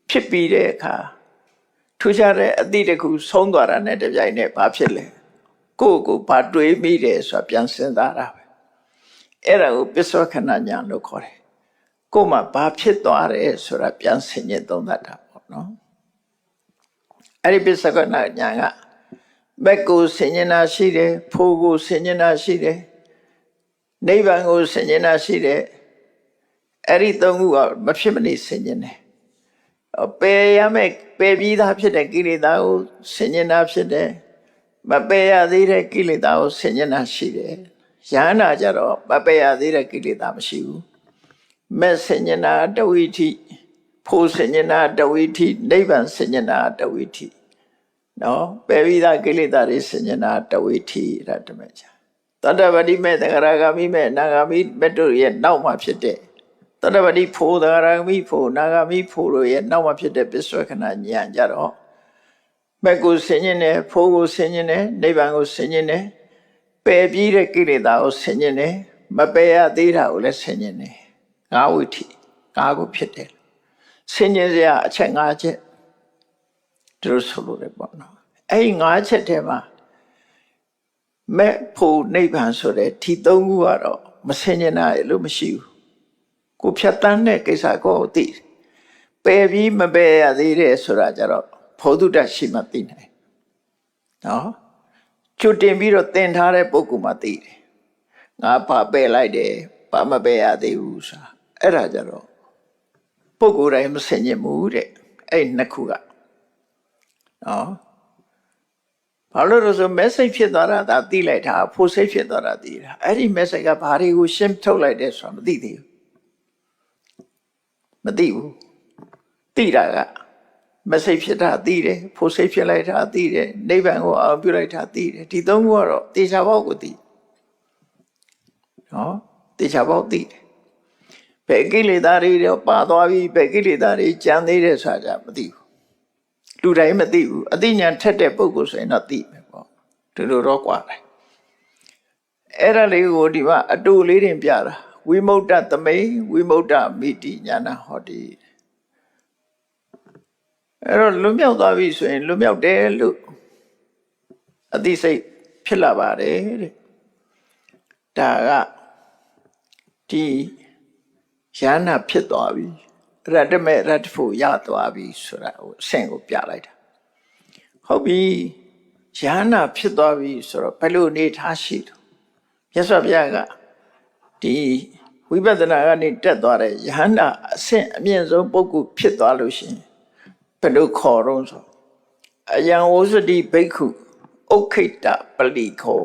ဖြစ်ပြီးတဲ့အခါထူးခြားတဲ့အသည့်တစ်ခုဆုံးသွားတာနဲ့တပြိုင်နက်ဘာဖြစ်လဲကိုဘာတွေးမိတယ်ဆိုတာပြန်စဉ်းစားတာပဲအဲ့ဒါကိုပစ္စောခဏညာလို့ခေါ်တယ်ကိုမှဘာဖြစ်သွားတယ်ဆိုတာပြန်ဆင်ခြင်သုံးသပ်တာပေါ့နော်အဲ့ဒီပစ္စောခဏညာကဘက်ကိုဆင်ញင်တာရှိတယ်ဖို့ကိုဆင်ញင်တာရှိတယ်နိဗ္ဗာန်ကိုဆင်ញင်တာရှိတယ်အဲ့ဒီသုံးခုကမဖြစ်မနေဆင်ញင်တယ်ပယ်ရမယ်ပယ်ပြီးသားဖြစ်တဲ့ကိလေသာကိုဆင်ញင်တာဖြစ်တယ်မပယ်ရသေးတဲ့ကိလေသာကိုဆင်ញင်တာရှိတယ်ယန္နာကြတော့မပယ်ရသေးတဲ့ကိလေသာမရှိဘူးမဲ့ဆင်ញင်တာတဝိထိဖို့ဆင်ញင်တာတဝိထိနိဗ္ဗာန်ဆင်ញင်တာတဝိထိနော်ပယ်ပြီးသားကိလေသာတွေဆင်ញင်တာတဝိထိရတ္တမချာသတ္တပတိမဲ့သဂရဂမိမဲ့အနာဂမိမဲ့တို့ရဲ့နောက်မှာဖြစ်တဲ့သတ္တပတိဖို့သဂရဂမိဖို့အနာဂမိဖို့တို့ရဲ့နောက်မှာဖြစ်တဲ့ပစ္စောခဏဉာဏ်ကြတော့မဲ့ကိုဆင်ញင်တယ်ဖို့ကိုဆင်ញင်တယ်နိဗ္ဗာန်ကိုဆင်ញင်တယ်ပယ်ပြီးတဲ့ကိလေသာကိုဆင်ញင်တယ်မပယ်ရသေးတာကိုလည်းဆင်ញင်တယ်ငါးဝိထိငါးကိုဖြစ်တယ်ဆင်ញင်စရာအချက်၅ချက် သူတို့ဆိုလို့တယ်ပေါ့နော်အဲ့ဒီ၅ချက်ထဲမှာမဲ့ဖို့နိဗ္ဗာန်ဆိုတဲ့ဒီ၃ခုကတော့မဆင်ញင်နိုင်လို့မရှိဘူးကိုဖြတ်တန်းတဲ့ကိစ္စကိုသိပယ်ပြီးမပယ်ရသေးတယ်ဆိုတာကြတော့ဘောဓုတရှိမှသိနိုင်နော်ကျွတ်တင်ပြီးတော့သင်ထားတဲ့ပုဂ္ဂိုလ်မှသိတယ်ငါဘာပယ်လိုက်တယ်ဘာမပယ်ရသေးဘူးဆိုတာအဲ့ဒါကြတော့ပုဂ္ဂိုလ်တိုင်းမဆင်ញင်ဘူးတဲ့အဲ့နှစ်ခုကနော်ဘာလို့လဲဆို message ဖြစ်သွားတာဒါသိလိုက်တာဖို့စိတ်ဖြစ်သွားတာသိတာအဲ့ဒီ message ကဘာတွေကိုရှင်းထုတ်လိုက်တယ်ဆိုတာမသိသေးဘူးမသိဘူးသိတာက message ဖြစ်တာသိတယ်ဖို့စိတ်ဖြစ်လိုက်တာသိတယ်နိဗ္ဗာန်ကိုအောင်ပြုလိုက်တာသိတယ်ဒီသုံးခုကတော့တေချာပေါက်ကိုသိနော်တေချာပေါက်သိတယ်ဘယ်ကိလေသာတွေတော့ပါသွားပြီဘယ်ကိလေသာတွေကြံသေးတယ်ဆိုတာကြမသိဘူးလူတိုင်းမသိဘူးအသိဉာဏ်ထက်တဲ့ပုဂ္ဂိုလ်ဆိုရင်တော့သိမယ်ပေါ့ဒီလိုတော့กว่าတယ်အဲ့ဒါလေးကိုဒီမှာအတူလေးတင်ပြတာဝိမု tta သမိဝိမု tta မိတိညာနာဟောတိအဲ့တော့လွတ်မြောက်သွားပြီဆိုရင်လွတ်မြောက်တယ်လို့အသိစိတ်ဖြစ်လာပါတယ်တဲ့ဒါကဒီယန္နာဖြစ်သွားပြီရတ္တမေရတ္တဖို့ရသွားပြီဆိုတာကိုအဆင့်ကိုပြလိုက်တာဟုတ်ပြီယန္နာဖြစ်သွားပြီဆိုတော့ဘယ်လိုအနေထားရှိတော့မြတ်စွာဘုရားကဒီဝိပဿနာကနေတက်သွားတဲ့ယန္နာအဆင့်အမြင့်ဆုံးပုဂ္ဂိုလ်ဖြစ်သွားလို့ရှိရင်ဘယ်လိုခေါ်တော့ဆိုအယံဝဇ္ဇတိဘိက္ခုဥက္ခိတပလိခော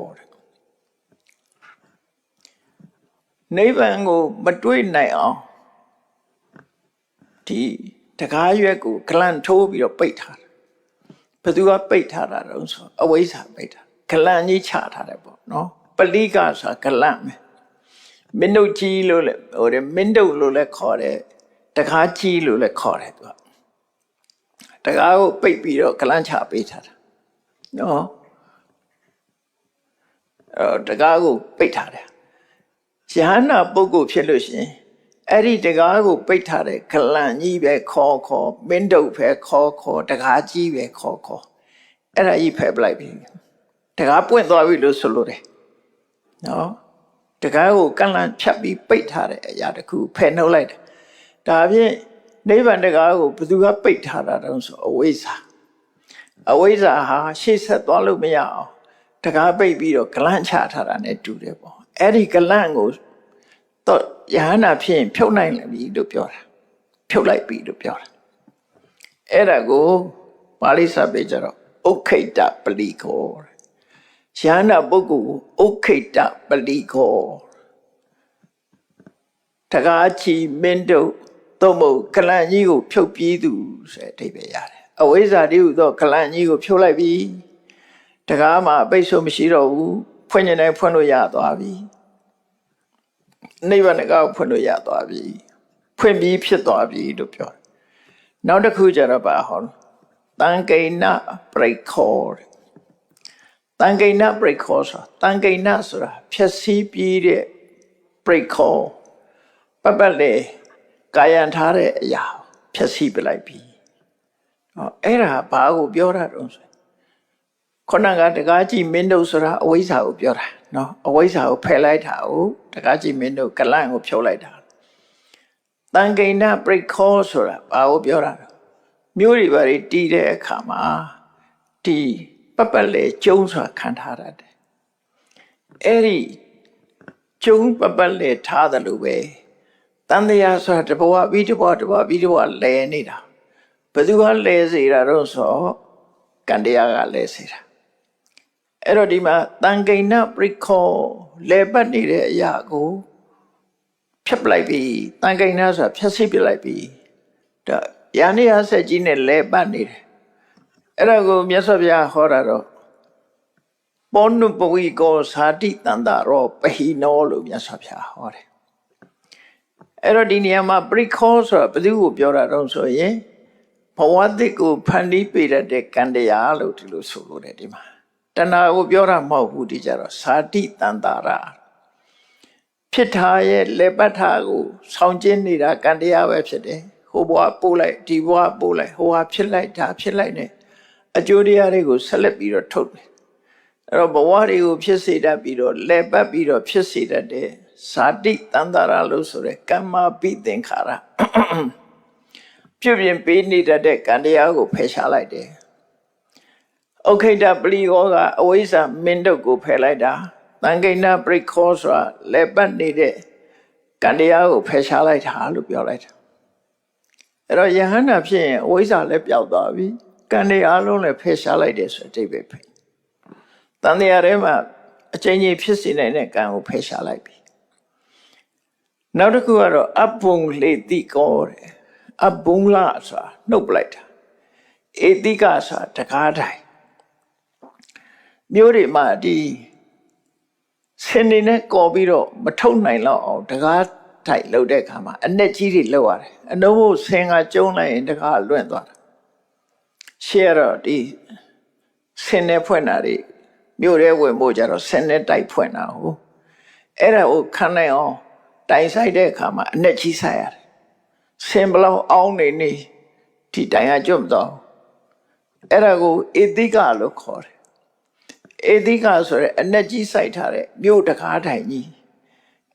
နိဗ္ဗာန်ကိုမတွေ့နိုင်အောင်ဒီတကားရွက်ကိုဂလန့်ထိုးပြီးတော့ပိတ်ထားတယ်ဘယ်သူကပိတ်ထားတာတော့ဆိုအဝိဇ္ဇာပိတ်တာဂလန့်ကြီးချထားတယ်ပေါ့နော်ပလိကဆိုတာဂလန့်မယ်မင်းတို့ကြီးလို့လဲဟိုမင်းတို့လို့လဲခေါ်တယ်တကားကြီးလို့လဲခေါ်တယ်သူကတကားကိုပိတ်ပြီးတော့ဂလန့်ချပေးထားတာနော်တကားကိုပိတ်ထားတယ်ယဟန္တာပုဂ္ဂိုလ်ဖြစ်လို့ရှိရင်အဲ့ဒီတကားကိုပိတ်ထားတဲ့ဂလန့်ကြီးပဲခေါ်မင်းတို့ပဲခေါ်တကားကြီးပဲခေါ်အဲ့ဒါကြီးဖယ်ပလိုက်ပြီတကားပွင့်သွားပြီလို့ဆိုလို့တယ်နော်တကားကိုကန့်လန့်ဖြတ်ပြီးပိတ်ထားတဲ့အရာတခုဖယ်နှုတ်လိုက်တယ်ဒါဖြင့်နိဗ္ဗာန်တကားကိုဘယ်သူကပိတ်ထားတာတုံးဆိုအဝိဇ္ဇာဟာရှေ့ဆက်သွားလို့မရအောင်တကားပိတ်ပြီးတော့ဂလန့်ချထားတာ ਨੇ တူတယ်ပေါ့အဲ့ဒီဂလန့်ကိုတော့ယဟန္တာဖြစ်ရင်ဖြုတ်နိုင်ပြီလို့ပြောတာဖြုတ်လိုက်ပြီလို့ပြောတာအဲ့ဒါကိုပါဠိစာပေကြတော့ဥက္ခိတပလိခောယဟန္တာပုဂ္ဂိုလ်ကိုဥက္ခိတပလိခောတကားချီမင်းတို့သို့မဟုတ်ဂလန့်ကြီးကိုဖြုတ်ပြီးသူဆိုတဲ့အဓိပ္ပာယ်ရတယ်အဝိဇ္ဇာတိဟုသောဂလန့်ကြီးကိုဖြုတ်လိုက်ပြီတကားမှာအပိတ်ဆို့မရှိတော့ဘူးဖွင့်နေတိုင်းဖွင့်လို့ရသွားပြီနိဗ္ဗာန်ကိုဖွင့်လို့ရသွားပြီဖွင့်ပြီးဖြစ်သွားပြီလို့ပြောတယ်နောက်တစ်ခုကျတော့ပါဟောတံကိဏပရိခောတံကိဏပရိခောဆိုတံကိဏဆိုတာဖြည့်ဆည်းပြီးတဲ့ပရိခောပတ်လေကာယံထားတဲ့အရာဖြည့်ဆည်းပြလိုက်ပြီအဲ့ဒါဘာကိုပြောတာတုံးဆိုခုနကတကားကြည့်မင်းတို့ဆိုတာအဝိဇ္ဇာကိုပြောတာနော်အဝိဇ္ဇာကိုဖယ်လိုက်တာကိုတကားကြည့်မင်းတို့ကလန့်ကိုဖြုတ်လိုက်တာတန်ကိဏပရိခောဆိုတာဘာကိုပြောတာမျိုးတွေဘာတွေတီးတဲ့အခါမှာဒီပတ်လေကျုံဆိုတာခံထားရတယ်အဲ့ဒီကျုံပတ်လေထားတယ်လို့ပဲတန်တရားဆိုတာတဘဝပြီးတဘဝလဲနေတာဘယ်သူကလဲစေတာတော့ဆိုကံတရားကလဲစေတာအဲ့တော့ဒီမှာတန်ကိဏပရိခောလဲပတ်နေတဲ့အရာကိုဖြတ်ပလိုက်ပြီတန်ကိဏဆိုတာဖြတ်စိတ်ပြလိုက်ပြီဒါယာနိယဆက်ကြီးနဲ့လဲပတ်နေတယ်အဲ့ဒါကိုမြတ်စွာဘုရားဟောတာတော့ပောနုပဝိကောဇာတိတန္တရောပဟိနောလို့မြတ်စွာဘုရားဟောတယ်အဲ့တော့ဒီနေရာမှာပရိခောဆိုတာဘယ်သူကိုပြောတာတော့ဆိုရင်ဘဝသစ်ကိုဖန်တီးပေးတဲ့ကံတရားလို့ဒီလိုဆိုလို့တယ်ဒီမှာတဏှာကိုပြောတာမဟုတ်ဘူးဒီကြတော့ဇာတိတန္တာရဖြစ်ထားရဲ့လက်ပတ်ထားကိုဆောင်ကျင်းနေတာကံတရားပဲဖြစ်တယ်ဟိုဘဝပို့လိုက်ဒီဘဝပို့လိုက်ဟိုဟာဖြစ်လိုက်ဒါဖြစ်လိုက်နေ အကျိုးတရားတွေကိုဆက်လက်ပြီးတော့ထုတ်တယ်အဲ့တော့ဘဝတွေကိုဖြစ်စေတတ်ပြီးတော့လဲပတ်ပြီးတော့ဖြစ်စေတတ်တဲ့ဇာတိတန်တရာလို့ဆိုတဲ့ကမ္မပိသင်္ခါရပြုပြင်ပေးနေတတ်တဲ့ကံတရားကိုဖယ်ရှားလိုက်တယ်ဥခိတပရိယောကအဝိဇ္ဇမင်းတုတ်ကိုဖယ်လိုက်တာသံကိဏပရိခောဆိုတာလဲပတ်နေတဲ့ကံတရားကိုဖယ်ရှားလိုက်တာလို့ပြောလိုက်တာအဲ့တော့ယဟန္တာဖြစ်ရင်အဝိဇ္ဇလည်းပျောက်သွားပြီကံတွေအလုံးလည်းဖယ်ရှားလိုက်တယ်ဆိုတဲ့အဓိပ္ပာယ်ပဲတန်တရားထဲမှာအချိန်ကြီးဖြစ်စေနိုင်တဲ့ကံကိုဖယ်ရှားလိုက်ပြီနောက်တစ်ခုကတော့အဘုံလေတိကောတဲ့အဘုံလာဆိုတာနှုတ်ပလိုက်တာဧတိကဆိုတာတကားတိုင်းမျိုးတွေမှာဒီဆင်းနေနဲ့ကော်ပြီးတော့မထုတ်နိုင်တော့အောင်တကားတိုင်းလှုပ်တဲ့အခါမှာအနဲ့ကြီးတွေလှုပ်ရတယ်အနှုံးဖို့ဆင်းကကျုံလိုက်ရင်တကားလွင့်သွားတာရှေ့တော့ဒီဆင်းနဲ့ဖွင့်တာတွေမြို့ထဲဝင်ဖို့ကြတော့ဆင်းနဲ့တိုက်ဖွင့်တာဟုတ်အဲ့ဒါကိုခံနိုင်အောင်တိုင်ဆိုင်တဲ့အခါမှာအနဲ့ကြီးဆိုင်ရတယ်ဆင်းဘလောက်အောင်းနေနေဒီတိုင်ကကျွတ်မတော့အဲ့ဒါကိုဧတိကလို့ခေါ်တယ်ဧတိကဆိုရဲအနဲ့ကြီးဆိုင်ထားတဲ့မြို့တကားတိုင်ကြီး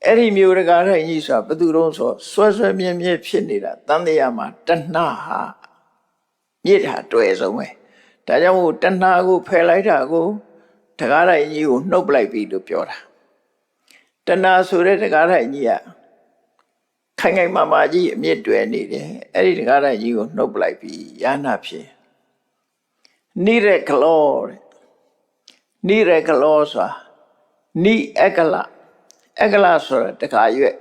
အဲ့ဒီမြို့တကားတိုင်ကြီးဆိုတာဘယ်သူတုံးဆိုဆွဲဆွဲမြဲမြဲဖြစ်နေတာတန်တရားမှာတဏှာဟာမြစ်တာတွေ့ဆုံးပဲဒါကြောင့်မို့တဏှာကိုဖယ်လိုက်တာကိုတကားတိုင်ကြီးကိုနှုတ်ပလိုက်ပြီလို့ပြောတာတဏှာဆိုတဲ့တကားတိုင်ကြီးကခိုင်ခိုင်မာမာကြီးအမြင့်တွယ်နေတယ်အဲ့ဒီတကားတိုင်ကြီးကိုနှုတ်ပလိုက်ပြီယာနာဖြစ်နိရကလောတဲ့နိရကလောဆိုတာနိအကလဆိုတာတကားရွက်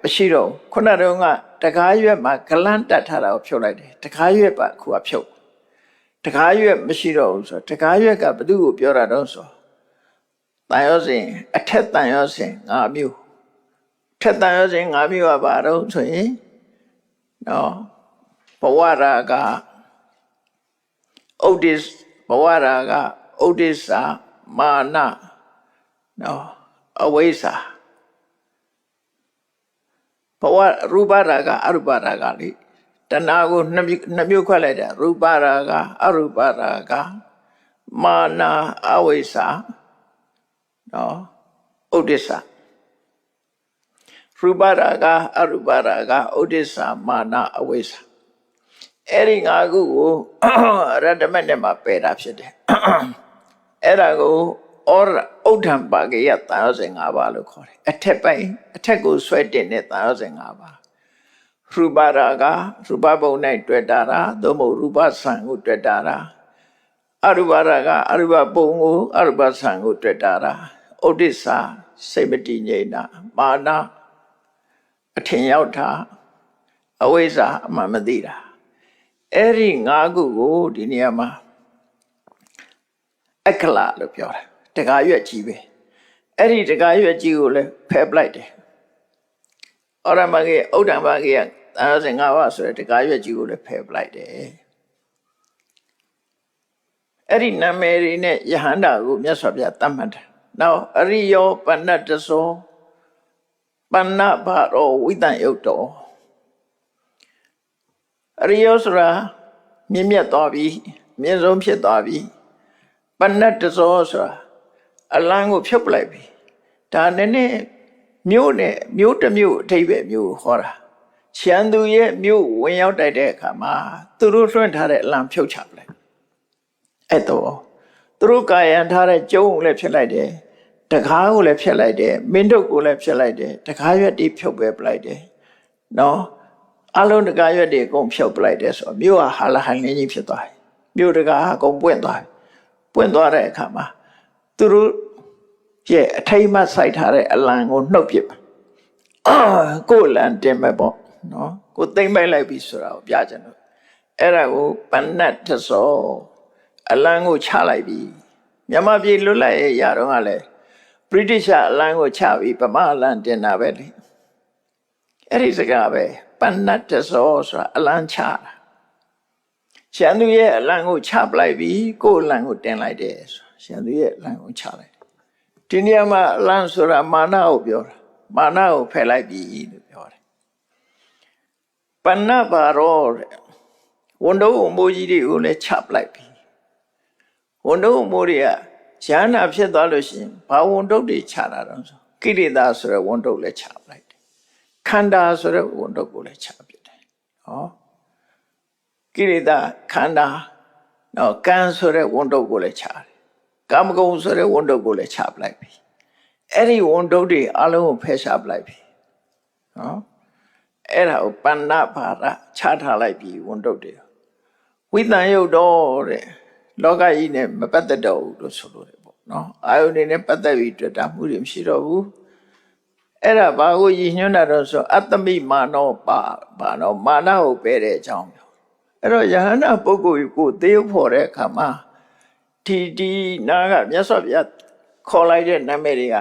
မရှိတော့ခုနတုန်းကတကားရွက်မှာဂလန့်တတ်ထားတာကိုဖြုတ်လိုက်တယ်တကားရွက်ပါခုကဖြုတ်တကားရွက်မရှိတော့ဘူးဆိုတော့တကားရွက်ကဘယ်သူ့ကိုပြောတာတော့ဆိုတန်ရောစဉ်အထက်တန်ရောစဉ်5မျိုးထက်တန်ရောစဉ်5မျိုးကဘာတော့ဆိုရင်နော်ဘဝရာဂဥဒိစ္စဘဝရာဂဥဒိစ္စမာနနော်အဝိဇ္ဇာဘဝရူပရာဂအရူပရာဂလေတဏှာကိုနှစ်မျိုးခွဲလိုက်တာရူပရာဂအရူပရာဂမာနအဝိဇ္ဇာနော်ဥဒိစ္စရူပရာဂအရူပရာဂဥဒိစ္စမာနအဝိဇ္ဇာအဲ့ဒီ၅ခုကိုရတ္တမနဲ့မှာပယ်တာဖြစ်တယ်အဲ့ဒါကိုဩဒ္ဓံပါကယတန်ရောစဉ်5ပါးလို့ခေါ်တယ်အထက်ပိုင်းအထက်ကိုဆွဲတင်တဲ့တန်ရောစဉ်5ပါးရူပရာဂရူပဘုံ၌တွေ့တာသို့မဟုတ်ရူပဆံကိုတွေ့တာအရူပရာဂအရူပဘုံကိုအရူပဆံကိုတွေ့တာဥဒိစ္စစိတ်မတည်ငြိမ်တာမာနအထင်ရောက်တာအဝိဇ္ဇာအမှန်မသိတာအဲ့ဒီ၅ခုကိုဒီနေရာမှာအက္ခလလို့ပြောတာတကားရွက်ကြီးပဲအဲ့ဒီတကားရွက်ကြီးကိုလည်းဖယ်ပလိုက်တယ်ဩရမဂေဥဒ္ဓံဘာဂေယတန်ရောစဉ်5ပါးဆိုတဲ့တကားရွက်ကြီးကိုလည်းဖယ်ပလိုက်တယ်အဲ့ဒီနာမည်တွေနဲ့ယဟန္တာကိုမြတ်စွာဘုရားသတ်မှတ်တယ်နောက်အရိယောပဏ္ဏတသောပဏ္ဏဘာရောဝိတံယုတ်တော်အရိယောဆိုတာမြင့်မြတ်သွားပြီမြင့်ဆုံးဖြစ်သွားပြီပဏ္ဏတသောဆိုတာအလံကိုဖြုတ်ပလိုက်ပြီဒါနဲ့မြို့တစ်မြို့အထိပ်ပဲမြို့ဟောတာရှမ်းသူရဲ့မြို့ဝင်ရောက်တိုက်တဲ့အခါမှာသူတို့လွှင့်ထားတဲ့အလံဖြုတ်ချပလိုက်အဲ့တော့သူတို့ကာယံထားတဲ့ကျုံးကိုလည်းဖြစ်လိုက်တယ်တကားကိုလည်းဖြစ်လိုက်တယ်မင်းတို့ကိုလည်းဖြစ်လိုက်တယ်တကားရွက်တွေဖြုတ်ပဲပလိုက်တယ်နော်အလုံးတကားရွက်တွေအကုန်ဖြုတ်ပလိုက်တယ်ဆိုတော့မြို့ဟာလဟန်လင်းကြီးဖြစ်သွားတယ်မြို့တကားအကုန်ပွင့်သွားတဲ့အခါမှာသူတို့ရဲ့အထိတ်မှစိုက်ထားတဲ့အလံကိုနှုတ်ပစ်ကိုယ်လံတင်မဲ့ပေါ့နော်ကိုသိမ့်ပိုက်လိုက်ပြီဆိုတာကိုပြချင်လို့အဲ့ဒါကိုပဏ္ဏတသောအလံကိုချလိုက်ပြီမြန်မာပြည်လွတ်လပ်ရေးရတော့ကလည်းဗြိတိရှ်အလံကိုချပြီးဗမာအလံတင်တာပဲလေအဲ့ဒီစကားပဲပဏ္ဏတသောဆိုတာအလံချတာရှမ်းသူရဲ့အလံကိုချပလိုက်ပြီးကိုယ်အလံကိုတင်လိုက်တယ်ဆိုရှမ်းသူရဲ့အလံကိုချလိုက်ဒီနေရာမှာအလံဆိုတာမာနကိုပြောတာမာနကိုဖယ်လိုက်ပြီလို့ပြောတယ်ပဏ္ဏဘာရောတဲ့ ဝန်တော့အမိုးကြီးတွေကိုလည်းချပလိုက်ပြီဝန်တော့အမိုးတွေကရဟန္တာဖြစ်သွားလို့ရှိရင်ဘာဝန်တော့တွေချတာတော့ဆိုကိလေသာဆိုတဲ့ဝန်တော့လည်းချပလိုက်တယ်ခန္ဓာဆိုတဲ့ဝန်တော့ကိုလည်းချပစ်တယ်ဟောကိလေသာခန္ဓာနော်ကံဆိုတဲ့ဝန်တော့ကိုလည်းချတယ်ကာမဂုဏ်ဆိုတဲ့ဝန်တော့ကိုလည်းချပလိုက်ပြီအဲ့ဒီဝန်တော့တွေအလုံးကိုဖယ်ရှားပလိုက်ပြီနော်အဲ့ဒါကိုပဏ္ဏဘာရချထားလိုက်ပြီဝန်တော့တွေဝိတန်ယုတ်တော့တဲ့လောကကြီးနဲ့မပတ်သက်တော့ဘူးလို့ဆိုလို့တယ်ပေါ့နော်အာယုန်တွေနဲ့ပတ်သက်ပြီးတွေ့တာမှုတွေမရှိတော့ဘူးအဲ့ဒါဘာကိုရည်ညွှန်းတာတော့ဆိုအတ္တမိမာနောဘာနော်မာနကိုပယ်တဲ့အကြောင်းပြောအဲ့တော့ယဟန္တာပုဂ္ဂိုလ်ကိုသေယုတ်ဖို့တဲ့အခါမှာဒီနာကမြတ်စွာဘုရားခေါ်လိုက်တဲ့နာမည်တွေကယ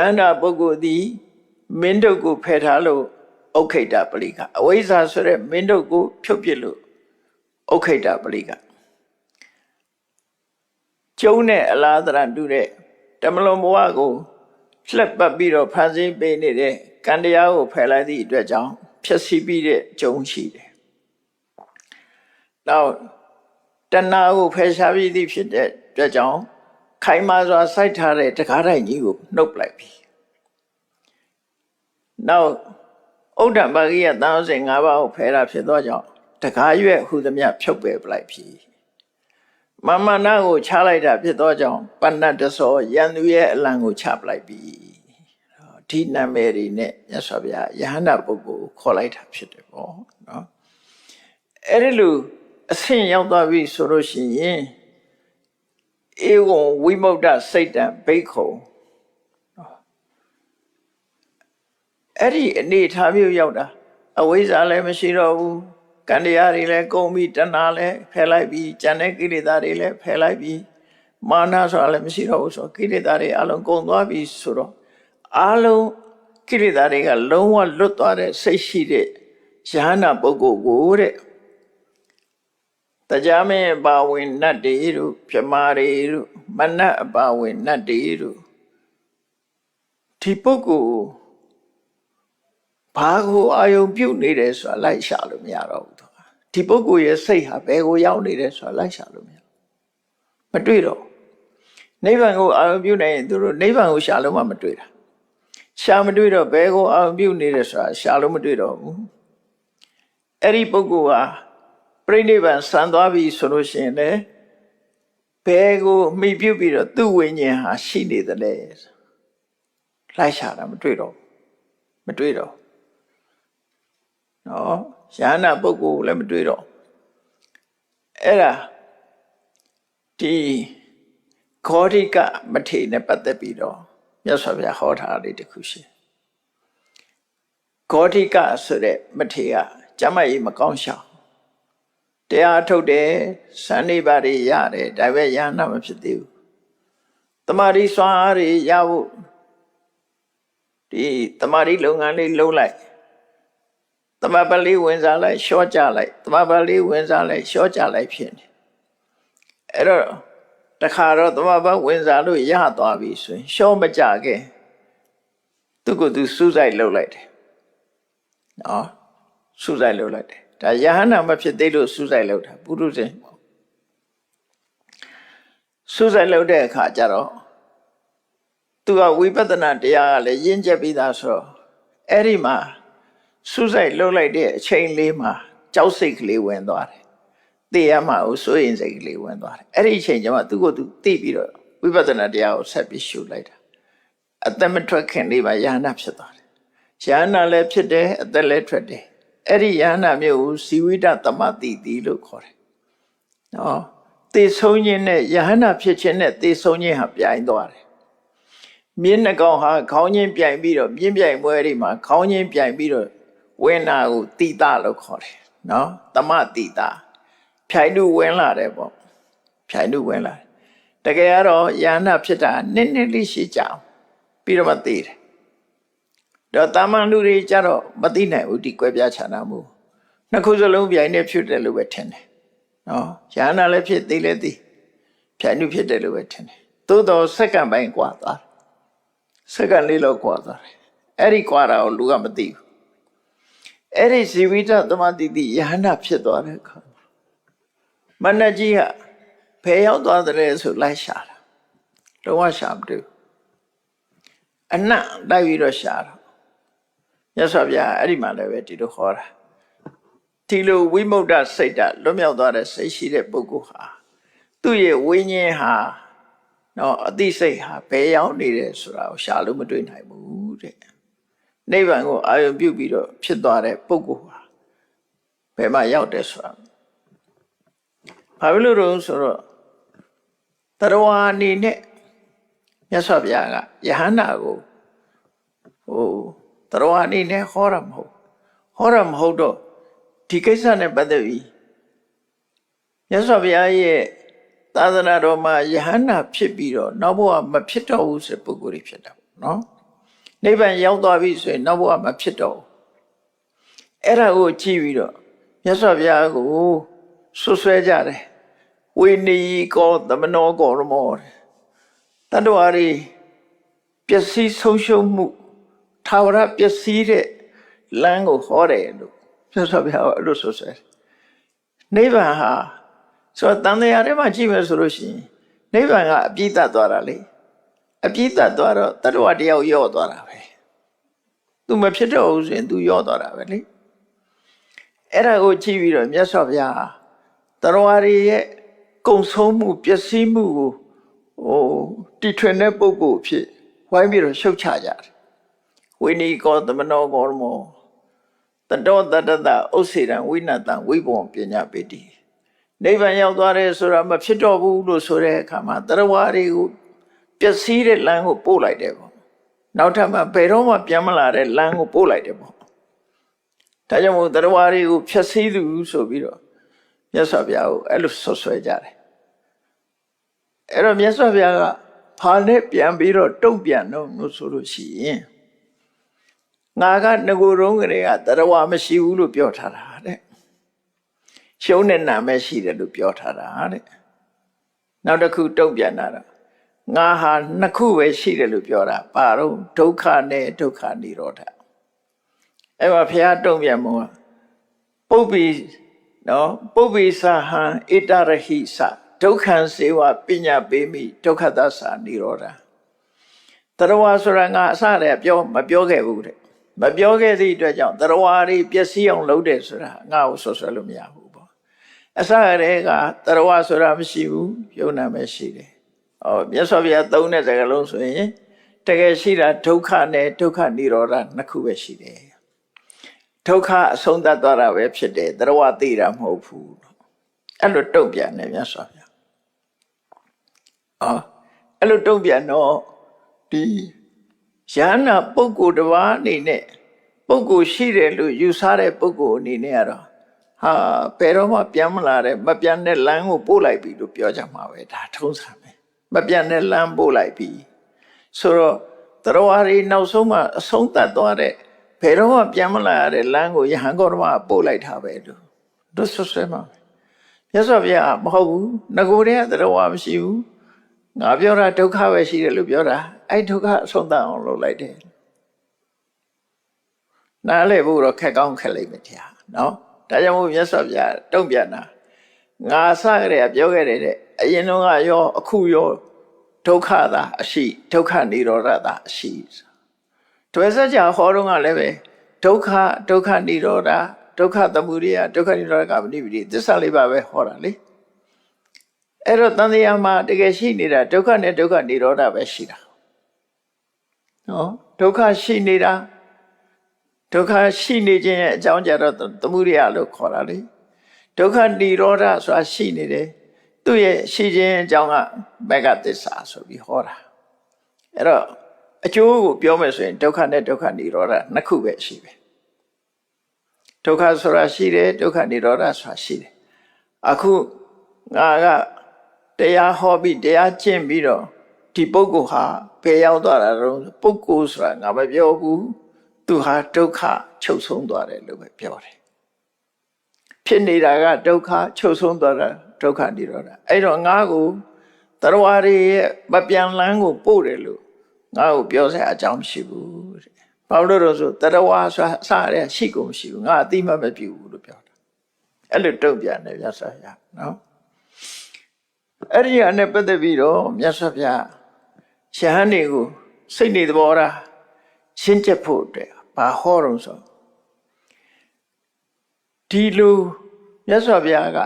ဟန္တာပုဂ္ဂိုလ်သည်မင်းတို့ကိုဖယ်ထားလို့ဥက္ခိတပလိကအဝိဇ္ဇာဆိုတဲ့မင်းတို့ကိုဖြုတ်ပစ်လို့ဥက္ခိတပလိကကျုံးနဲ့အလားတရတူတဲ့တမလွန်ဘဝကိုလှက်ပတ်ပြီးတော့ဖန်ဆင်းပေးနေတဲ့ကံတရားကိုဖယ်လိုက်သည့်အတွက်ကြောင့်ဖြစ်စီပြီးတဲ့ကျုံးရှိတယ်။နောက်တဏှာကိုဖယ်ရှားပြီးသည့်ဖြစ်တဲ့အတွက်ကြောင့်ခိုင်မာစွာစိုက်ထားတဲ့တကားတိုင်းကြီးကိုနှုတ်လိုက်ပြီ။နောက်ဥဒ္ဒပါကိယသံဃာစဉ်၅ပါးကိုဖယ်တာဖြစ်သောကြောင့်တကားရွက်ဟူသည်မြဖြုတ်ပယ်ပလိုက်ပြီ။မာမနာကိုချလိုက်တာဖြစ်သောကြောင့်ပဏ္ဏတသောယန္တုရဲ့အလံကိုချပလိုက်ပြီ။ဒီနာမည်တွေနဲ့မြတ်စွာဘုရားယဟန္တာပုဂ္ဂိုလ်ကိုခေါ်လိုက်တာဖြစ်တယ်ပေါ့နော်။အဲ့ဒီလိုအဆင့်ရောက်သွားပြီဆိုလို့ရှိရင်ဧဝံဝိမု ക്ത စိတ်တံဘိက္ခုအဲ့ဒီအနေထားမျိုးရောက်တာအဝိဇ္ဇာလည်းမရှိတော့ဘူးကံတရားတွေလည်းကုန်ပြီတဏှာလည်းဖယ်လိုက်ပြီဉာဏ်နဲ့ကိလေသာတွေလည်းဖယ်လိုက်ပြီမာနဆိုတာလည်းမရှိတော့ဘူးဆိုကိလေသာတွေအလုံးကုန်သွားပြီဆိုတော့အလုံးကိလေသာတွေကလုံးဝလွတ်သွားတဲ့စိတ်ရှိတဲ့ယဟန္တာပုဂ္ဂိုလ်ကိုတဲ့တရားမင်းအပါဝင်နတ်တွေတို့ပြမာတွေတို့မနတ်အပါဝင်နတ်တွေတို့ဒီပုဂ္ဂိုလ်ဘာကိုအာယုံပြုတ်နေတယ်ဆိုတာလိုက်ရှာလို့မရတော့ဘူးဒီပုဂ္ဂိုလ်ရဲ့စိတ်ဟာဘယ်ကိုရောက်နေတယ်ဆိုတာလိုက်ရှာလို့မတွေ့တော့နိဗ္ဗာန်ကိုအာယုံပြုတ်နေရင်သူတို့နိဗ္ဗာန်ကိုရှာလို့မှမတွေ့တာရှာမတွေ့တော့ဘယ်ကိုအာယုံပြုတ်နေတယ်ဆိုတာရှာလို့မတွေ့တော့ဘူးအဲ့ဒီပုဂ္ဂိုလ်ဟာပြိဋိဘံဆံသွားပြီဆိုလို့ရှိရင်လည်းဘယ်ကိုမှီပြုတ်ပြီးတော့သူ့ဝိညာဉ်ဟာရှိနေတယ်လေလိုက်ရှာတာမတွေ့တော့နော်ယဟန္တာပုဂ္ဂိုလ်လည်းမတွေ့တော့အဲ့ဒါဒီခောဓိကမထေရနဲ့ပတ်သက်ပြီးတော့မြတ်စွာဘုရားဟောထားလေးတစ်ခုရှိခောဓိကဆိုတဲ့မထေရကျမ်းမာရေးမကောင်းရှောင်တရားထုတ်တယ်စံနေပါတွေရတယ်ဒါပေမဲ့ယဟန္တာမဖြစ်သေးဘူးတမာရီစွမ်းအားတွေရဖို့ဒီတမာရီလုပ်ငန်းလေးလုပ်လိုက်တမပါလေးဝင်စားလိုက်ရှော့ကြလိုက်တမပါလေးဝင်စားလိုက်ရှော့ကြလိုက်ဖြစ်နေအဲ့တော့တခါတော့တမပါဝင်စားလို့ရသွားပြီဆိုရင်ရှော့မကြခင်သူ့ကိုယ်သူစူးစိုက်လုပ်လိုက်တယ်နော်စူးစိုက်လုပ်လိုက်တယ်ဒါယဟန္တာမဖြစ်သေးလို့စူးစိုက်လုပ်တာပုရုဇဉ်ပေါ့စူးစိုက်လုပ်တဲ့အခါကျတော့သူကဝိပဿနာတရားကလည်းရင့်ကျက်ပြီးသားဆိုတော့အဲ့ဒီမှာစူးစိုက်လှုပ်လိုက်တဲ့အချိန်လေးမှာကြောက်စိတ်ကလေးဝင်သွားတယ်။သိရမှာကိုစိုးရင်စိတ်ကလေးဝင်သွားတယ်။အဲ့ဒီအချိန်ကျမှသူကိုယ်သူသိပြီးတော့ဝိပဿနာတရားကိုဆက်ပြီးရှုလိုက်တာ။အသက်မထွက်ခင်လေးမှာယဟန္တာဖြစ်သွားတယ်။ယဟန္တာလည်းဖြစ်တယ်အသက်လည်းထွက်တယ်။အဲ့ဒီယဟန္တာမျိုးကိုဇီဝိတသမတိတိလို့ခေါ်တယ်။နော်။သေဆုံးခြင်းနဲ့ယဟန္တာဖြစ်ခြင်းနဲ့သေဆုံးခြင်းဟာပြိုင်သွားတယ်။မြင်းနှကောင်ဟာခေါင်းချင်းပြိုင်ပြီးတော့မြင်းပြိုင်ပွဲတွေမှာခေါင်းချင်းပြိုင်ပြီးတော့ဝိနာကိုတိတလို့ခေါ်တယ်နော်သမတိတဖြိုင်တုဝင်လာတယ်ပေါ့ဖြိုင်တုဝင်လာတကယ်ကတော့ယန္တာဖြစ်တာနည်းနည်းလေးရှိကြအောင်ပြီးတော့မှသိတယ်တော့တာမန်လူတွေကြတော့မသိနိုင်ဘူးဒီကွဲပြားခြားနာမှုနှစ်ခုစလုံးပြိုင်နေဖြစ်တယ်လို့ပဲထင်တယ်နော်ယန္တာလည်းဖြစ်သိလည်းသိဖြိုင်တုဖြစ်တယ်လို့ပဲထင်တယ်သို့တော့စက္ကန့်ပိုင်းကွာသွားတယ်စက္ကန့်လေးလောက်ကွာသွားတယ်အဲ့ဒီကွာတာကိုလူကမသိဘူးအဲ့ဒီဇီဝိတသမတိတိယဟန္တာဖြစ်သွားတဲ့အခါ မနက်ကြီးကဘယ်ရောက်သွားတယ်ဆိုလိုက်ရှာတာလုံးဝရှာမတွေ့အနံ့တိုက်ပြီးတော့ရှာတော့မြတ်စွာဘုရားအဲ့ဒီမှာလည်းပဲဒီလိုခေါ်တာဒီလိုဝိမု ക്ത စိတ်ဓာတ်လွတ်မြောက်သွားတဲ့စိတ်ရှိတဲ့ပုဂ္ဂိုလ်ဟာသူ့ရဲ့ဝိညာဉ်ဟာနော်အသိစိတ်ဟာဘယ်ရောက်နေတယ်ဆိုတာကိုရှာလို့မတွေ့နိုင်ဘူးတဲ့နိဗ္ဗာန်ကိုအာရုံပြုပြီးတော့ဖြစ်သွားတဲ့ပုဂ္ဂိုလ်ဟာဘယ်မှာရောက်တယ်ဆိုတာဘာဖြစ်လို့လဲဆိုတော့တရားဝါအနေနဲ့မြတ်စွာဘုရားကယဟန္တာကိုတရားဝါအနေနဲ့ဟောတာမဟုတ်တော့ဒီကိစ္စနဲ့ပတ်သက်ပြီးမြတ်စွာဘုရားရဲ့သာသနာတော်မှာယဟန္တာဖြစ်ပြီးတော့နောက်ဘဝမဖြစ်တော့ဘူးဆိုပုဂ္ဂိုလ်တွေဖြစ်တာပေါ့နော်နိဗ္ဗာန်ရောက်သွားပြီဆိုရင်နောက်ဘဝမဖြစ်တော့ဘူးအဲ့ဒါကိုကြည့်ပြီးတော့မြတ်စွာဘုရားကိုဆွဆွဲကြတယ်ဝိနည်းကောသမနောကောရမောတတ္တဝါတွေပျက်စီးဆုံးရှုံးမှုထာဝရပျက်စီးတဲ့လမ်းကိုဟောတယ်လို့မြတ်စွာဘုရားကအဲ့လိုဆွဆွဲတယ်နိဗ္ဗာန်ဟာဆိုတော့တန်တရားထဲမှာကြည့်မယ်ဆိုလို့ရှိရင်နိဗ္ဗာန်ကအပြည့်တတ်သွားတာလေအပြည့်တတ်သွားတော့တတ္တဝါတယောက်ယော့သွားတာပဲသူမဖြစ်တော့ဘူးဆိုရင်သူယော့သွားတာပဲလေအဲ့ဒါကိုကြည့်ပြီးတော့မြတ်စွာဘုရားတတ္တဝါတွေရဲ့ကုံဆုံးမှုပျက်စီးမှုကိုတီထွင်တဲ့ပုဂ္ဂိုလ်ဖြစ်ဝိုင်းပြီးတော့ရှုတ်ချကြတယ်ဝိနည်းကောသမနောကောရမောတတောတတ္တတဥစ္စေတံဝိနတံဝိဘဝပညာပေတိနိဗ္ဗာန်ရောက်သွားတယ်ဆိုတာမဖြစ်တော့ဘူးလို့ဆိုတဲ့အခါမှာတရားဝါတွေကိုပျက်စီးတဲ့လမ်းကိုပို့လိုက်တယ်ပေါ့နောက်ထပ်မှဘယ်တော့မှပြန်မလာတဲ့လမ်းကိုပို့လိုက်တယ်ပေါ့ဒါကြောင့်မို့တရားဝါတွေကိုဖျက်ဆီးသူဆိုပြီးတော့မြတ်စွာဘုရားကိုအဲ့လိုဆွဆွဲကြတယ်အဲ့တော့မြတ်စွာဘုရားကဘာနဲ့ပြန်ပြီးတော့တုံ့ပြန်တော့လို့ဆိုလို့ရှိရင်ငါကငကိုယ်တုံးကလေးကတရားဝါမရှိဘူးလို့ပြောထားတာတဲ့ရှုံးတဲ့နာမဲရှိတယ်လို့ပြောထားတာတဲ့နောက်တစ်ခုတုံ့ပြန်တာငါဟာနှစ်ခုပဲရှိတယ်လို့ပြောတာပါတော့ဒုက္ခနဲ့ဒုက္ခនិရောဓအဲ့မှာဘုရားတုံ့ပြန်မှာပုပ္ပိနော်ပုပ္ပိသဟံဣတရဟိသဒုက္ခံစေဝပညာပေမိဒုက္ခသစ္စာនិရောဓတရားဝါဆိုတာငါအစတည်းမပြောခဲ့ဘူးတဲ့မပြောခဲ့သည့်အတွက်ကြောင့်တရားဝါတွေပျက်စီးအောင်လုပ်တယ်ဆိုတာငါ့ကိုဆွဆွဲလို့မရဘူးပေါ့အစတည်းကတရားဝါဆိုတာမရှိဘူးယုံနာပဲရှိတယ်မြတ်စွာဘုရားသုံးတဲ့စကားလုံးဆိုရင်တကယ်ရှိတာဒုက္ခနဲ့ဒုက္ခនិရောဓနှစ်ခုပဲရှိတယ်ဒုက္ခအဆုံးသတ်သွားတာပဲဖြစ်တယ်တရားဝါသိတာမဟုတ်ဘူးအဲ့လိုတုံ့ပြန်တယ်မြတ်စွာဘုရားအဲ့လိုတုံ့ပြန်တော့ဒီယန္နာပုဂ္ဂိုလ်တစ်ပါးအနေနဲ့ပုဂ္ဂိုလ်ရှိတယ်လို့ယူဆတဲ့ပုဂ္ဂိုလ်အနေနဲ့ကတော့ဘယ်တော့မှပြန်မလာတဲ့မပြန်တဲ့လမ်းကိုပို့လိုက်ပြီလို့ပြောကြမှာပဲဒါထုံးစံပဲမပြန်တဲ့လမ်းပို့လိုက်ပြီဆိုတော့တရားဝါတွေနောက်ဆုံးမှအဆုံးသတ်သွားတဲ့ဘယ်တော့မှပြန်မလာရတဲ့လမ်းကိုယဟန်ကောဓမပို့လိုက်တာပဲတို့ဆွဆွဲမှာမြတ်စွာဘုရားမဟုတ်ဘူးငကိုယ်တည်းကတရားဝါမရှိဘူးငါပြောတာဒုက္ခပဲရှိတယ်လို့ပြောတာအဲ့ဒုက္ခအဆုံးသတ်အောင်လုပ်လိုက်တယ်နားလည်ဖို့တော့ခက်ကောင်းခက်လိမ့်မယ်တရားနော်ဒါကြောင့်မို့မြတ်စွာဘုရားတုံ့ပြန်တာငါစကြတဲ့ပြောခဲ့တဲ့အရင်တော့ကရောအခုရောဒုက္ခသာအရှိဒုက္ခនិရောဓသာအရှိတွယ်စကြာဟောတော့ကလည်းပဲဒုက္ခនិရောဓဒုက္ခသမုဒယဒုက္ခនិရောဓကပဋိပတိသစ္စာလေးပါပဲဟောတာလေအဲ့တော့တန်တရားမှာတကယ်ရှိနေတာဒုက္ခနဲ့ဒုက္ခនិရောဓပဲရှိတာနော်ဒုက္ခရှိနေတာဒုက္ခရှိနေခြင်းရဲ့အကြောင်းကြတော့သမုဒယလို့ခေါ်တာလေဒုက္ခនិရောဓဆိုတာရှိနေတယ်သူ့ရဲ့ရှိခြင်းအကြောင်းကမဂ္ဂသစ္စာဆိုပြီးဟောတာအဲ့တော့အကျိုးကိုပြောမယ်ဆိုရင်ဒုက္ခနဲ့ဒုက္ခនិရောဓနှစ်ခုပဲရှိပဲဒုက္ခဆိုတာရှိတယ်ဒုက္ခនិရောဓဆိုတာရှိတယ်အခုငါကတရားဟောပြီးတရားကျင့်ပြီးတော့ဒီပုဂ္ဂိုလ်ဟာဘယ်ရောက်သွားတာတော့ပုဂ္ဂိုလ်ဆိုတာငါမပြောဘူးသူဟာဒုက္ခချုပ်ဆုံးသွားတယ်လို့ပဲပြောတယ်ဖြစ်နေတာကဒုက္ခချုပ်ဆုံးသွားတာဒုက္ခនិရောဓအဲ့တော့ငါ့ကိုတရားဝါတွေရဲ့မပြန်လန်းကိုပို့တယ်လို့ငါ့ကိုပြောစရာအကြောင်းမရှိဘူးတဲ့ဘာလို့လဲဆိုတရားဝါဆိုတာစရတဲ့ရှိကုန်မရှိဘူးငါအတိမမပြုဘူးလို့ပြောတာအဲ့လိုတုံ့ပြန်တယ်မြတ်စွာဘုရားနော် အဲ့ဒီအနေပတ်သက်ပြီးတော့မြတ်စွာဘုရားရှဟန်တွေကိုစိတ်နေသဘောထားရှင်းချက်ဖို့အတွက်ဘာဟောတော့ဆိုဒီလိုမြတ်စွာဘုရားက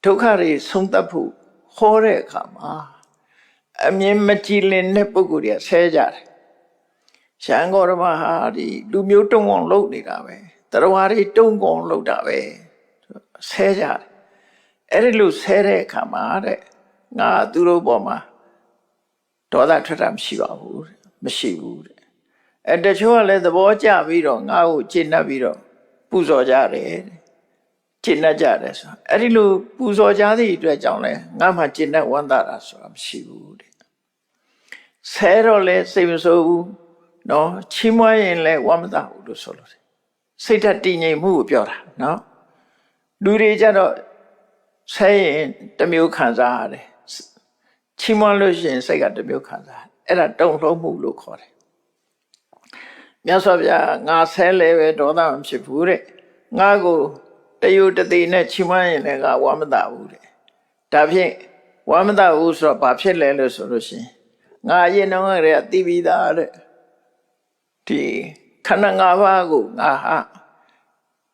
ဒုက္ခတွေဆုံးသတ်ဖို့ဟောတဲ့အခါမှာအမြင်မကြည်လင်တဲ့ပုဂ္ဂိုလ်တွေကဆဲကြတယ်ရှန်ကောရမဟာဒီလူမျိုးတုံအောင်လုပ်နေတာပဲတရားတွေတုံကုန်လုပ်တာပဲဆဲကြတယ်အဲ့ဒီလိုဆဲတဲ့အခါမှာတဲ့ငါသူတို့ပေါ်မှာဒေါသထွက်တာမရှိပါဘူးမရှိဘူးတဲ့တချို့ကလည်းသဘောကျပြီးတော့ငါ့ကိုကျင့်တတ်ပြီးတော့ပူဇော်ကြတယ်ကျင့်တတ်ကြတယ်ဆိုအဲ့ဒီလိုပူဇော်ကြသည့်အတွက်ကြောင့်လဲငါမှကျင့်တတ်ဝမ်းသာတာဆိုတာမရှိဘူးတဲ့ဆဲတော့လဲစိတ်မဆိုးဘူးနော်ချီးမွမ်းရင်လဲဝမ်းမသာဘူးလို့ဆိုလို့စိတ်ဓာတ်တည်ငြိမ်မှုကိုပြောတာနော်လူတွေကြတော့ဆဲရင်တစ်မျိုးခံစားရတယ်ချီးမွမ်းလို့ရှိရင်စိတ်ကတစ်မျိုးခံစားအဲ့ဒါတုံ့လှုံမှုလို့ခေါ်တယ်မြတ်စွာဘုရားငါဆဲလဲပဲဒေါသမဖြစ်ဘူးတဲ့ငါကိုတယုတသိနဲ့ချီးမွမ်းရင်လည်းငါဝမ်းမသာဘူးတဲ့ဒါဖြင့်ဝမ်းမသာဘူးဆိုတော့ဘာဖြစ်လဲလို့ဆိုလို့ရှိရင်ငါအရင်တော့ကတည်းကသိပြီးသားတဲ့ဒီခန္ဓာ၅ပါးကိုငါဟာ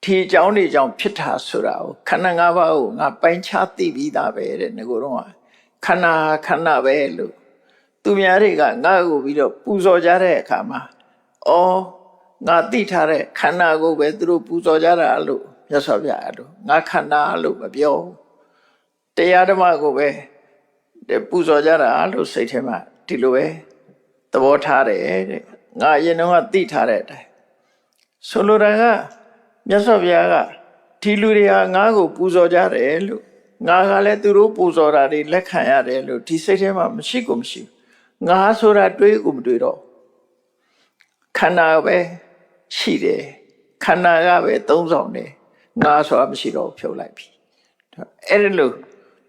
ဒီအကြောင်းတွေကြောင့်ဖြစ်တာဆိုတာကိုခန္ဓာ၅ပါးကိုငါပိုင်းခြားသိပြီးသားပဲတဲ့ငကိုတော့ခန္ဓာခန္ဓာပဲလို့သူများတွေကငါ့ကိုပြီးတော့ပူဇော်ကြတဲ့အခါမှာအော်ငါသိထားတဲ့ခန္ဓာကိုပဲသူတို့ပူဇော်ကြတာလို့မြတ်စွာဘုရားအဲ့လိုငါခန္ဓာလို့မပြောတရားဓမ္မကိုပဲပူဇော်ကြတာလို့စိတ်ထဲမှာဒီလိုပဲသဘောထားတယ်တဲ့ငါအရင်တော့သိထားတဲ့အတိုင်းဆိုလိုတာကမြတ်စွာဘုရားကဒီလူတွေဟာငါ့ကိုပူဇော်ကြတယ်လို့ငါကလည်းသူတို့ပူဇော်တာတွေလက်ခံရတယ်လို့ဒီစိတ်ထဲမှာမရှိကိုမရှိငါဆိုတာတွေးကိုမတွေးတော့ခန္ဓာပဲရှိတယ်ခန္ဓာကပဲသုံးဆောင်တယ်ငါဆိုတာမရှိတော့ဖြုတ်လိုက်ပြီအဲ့ဒီလို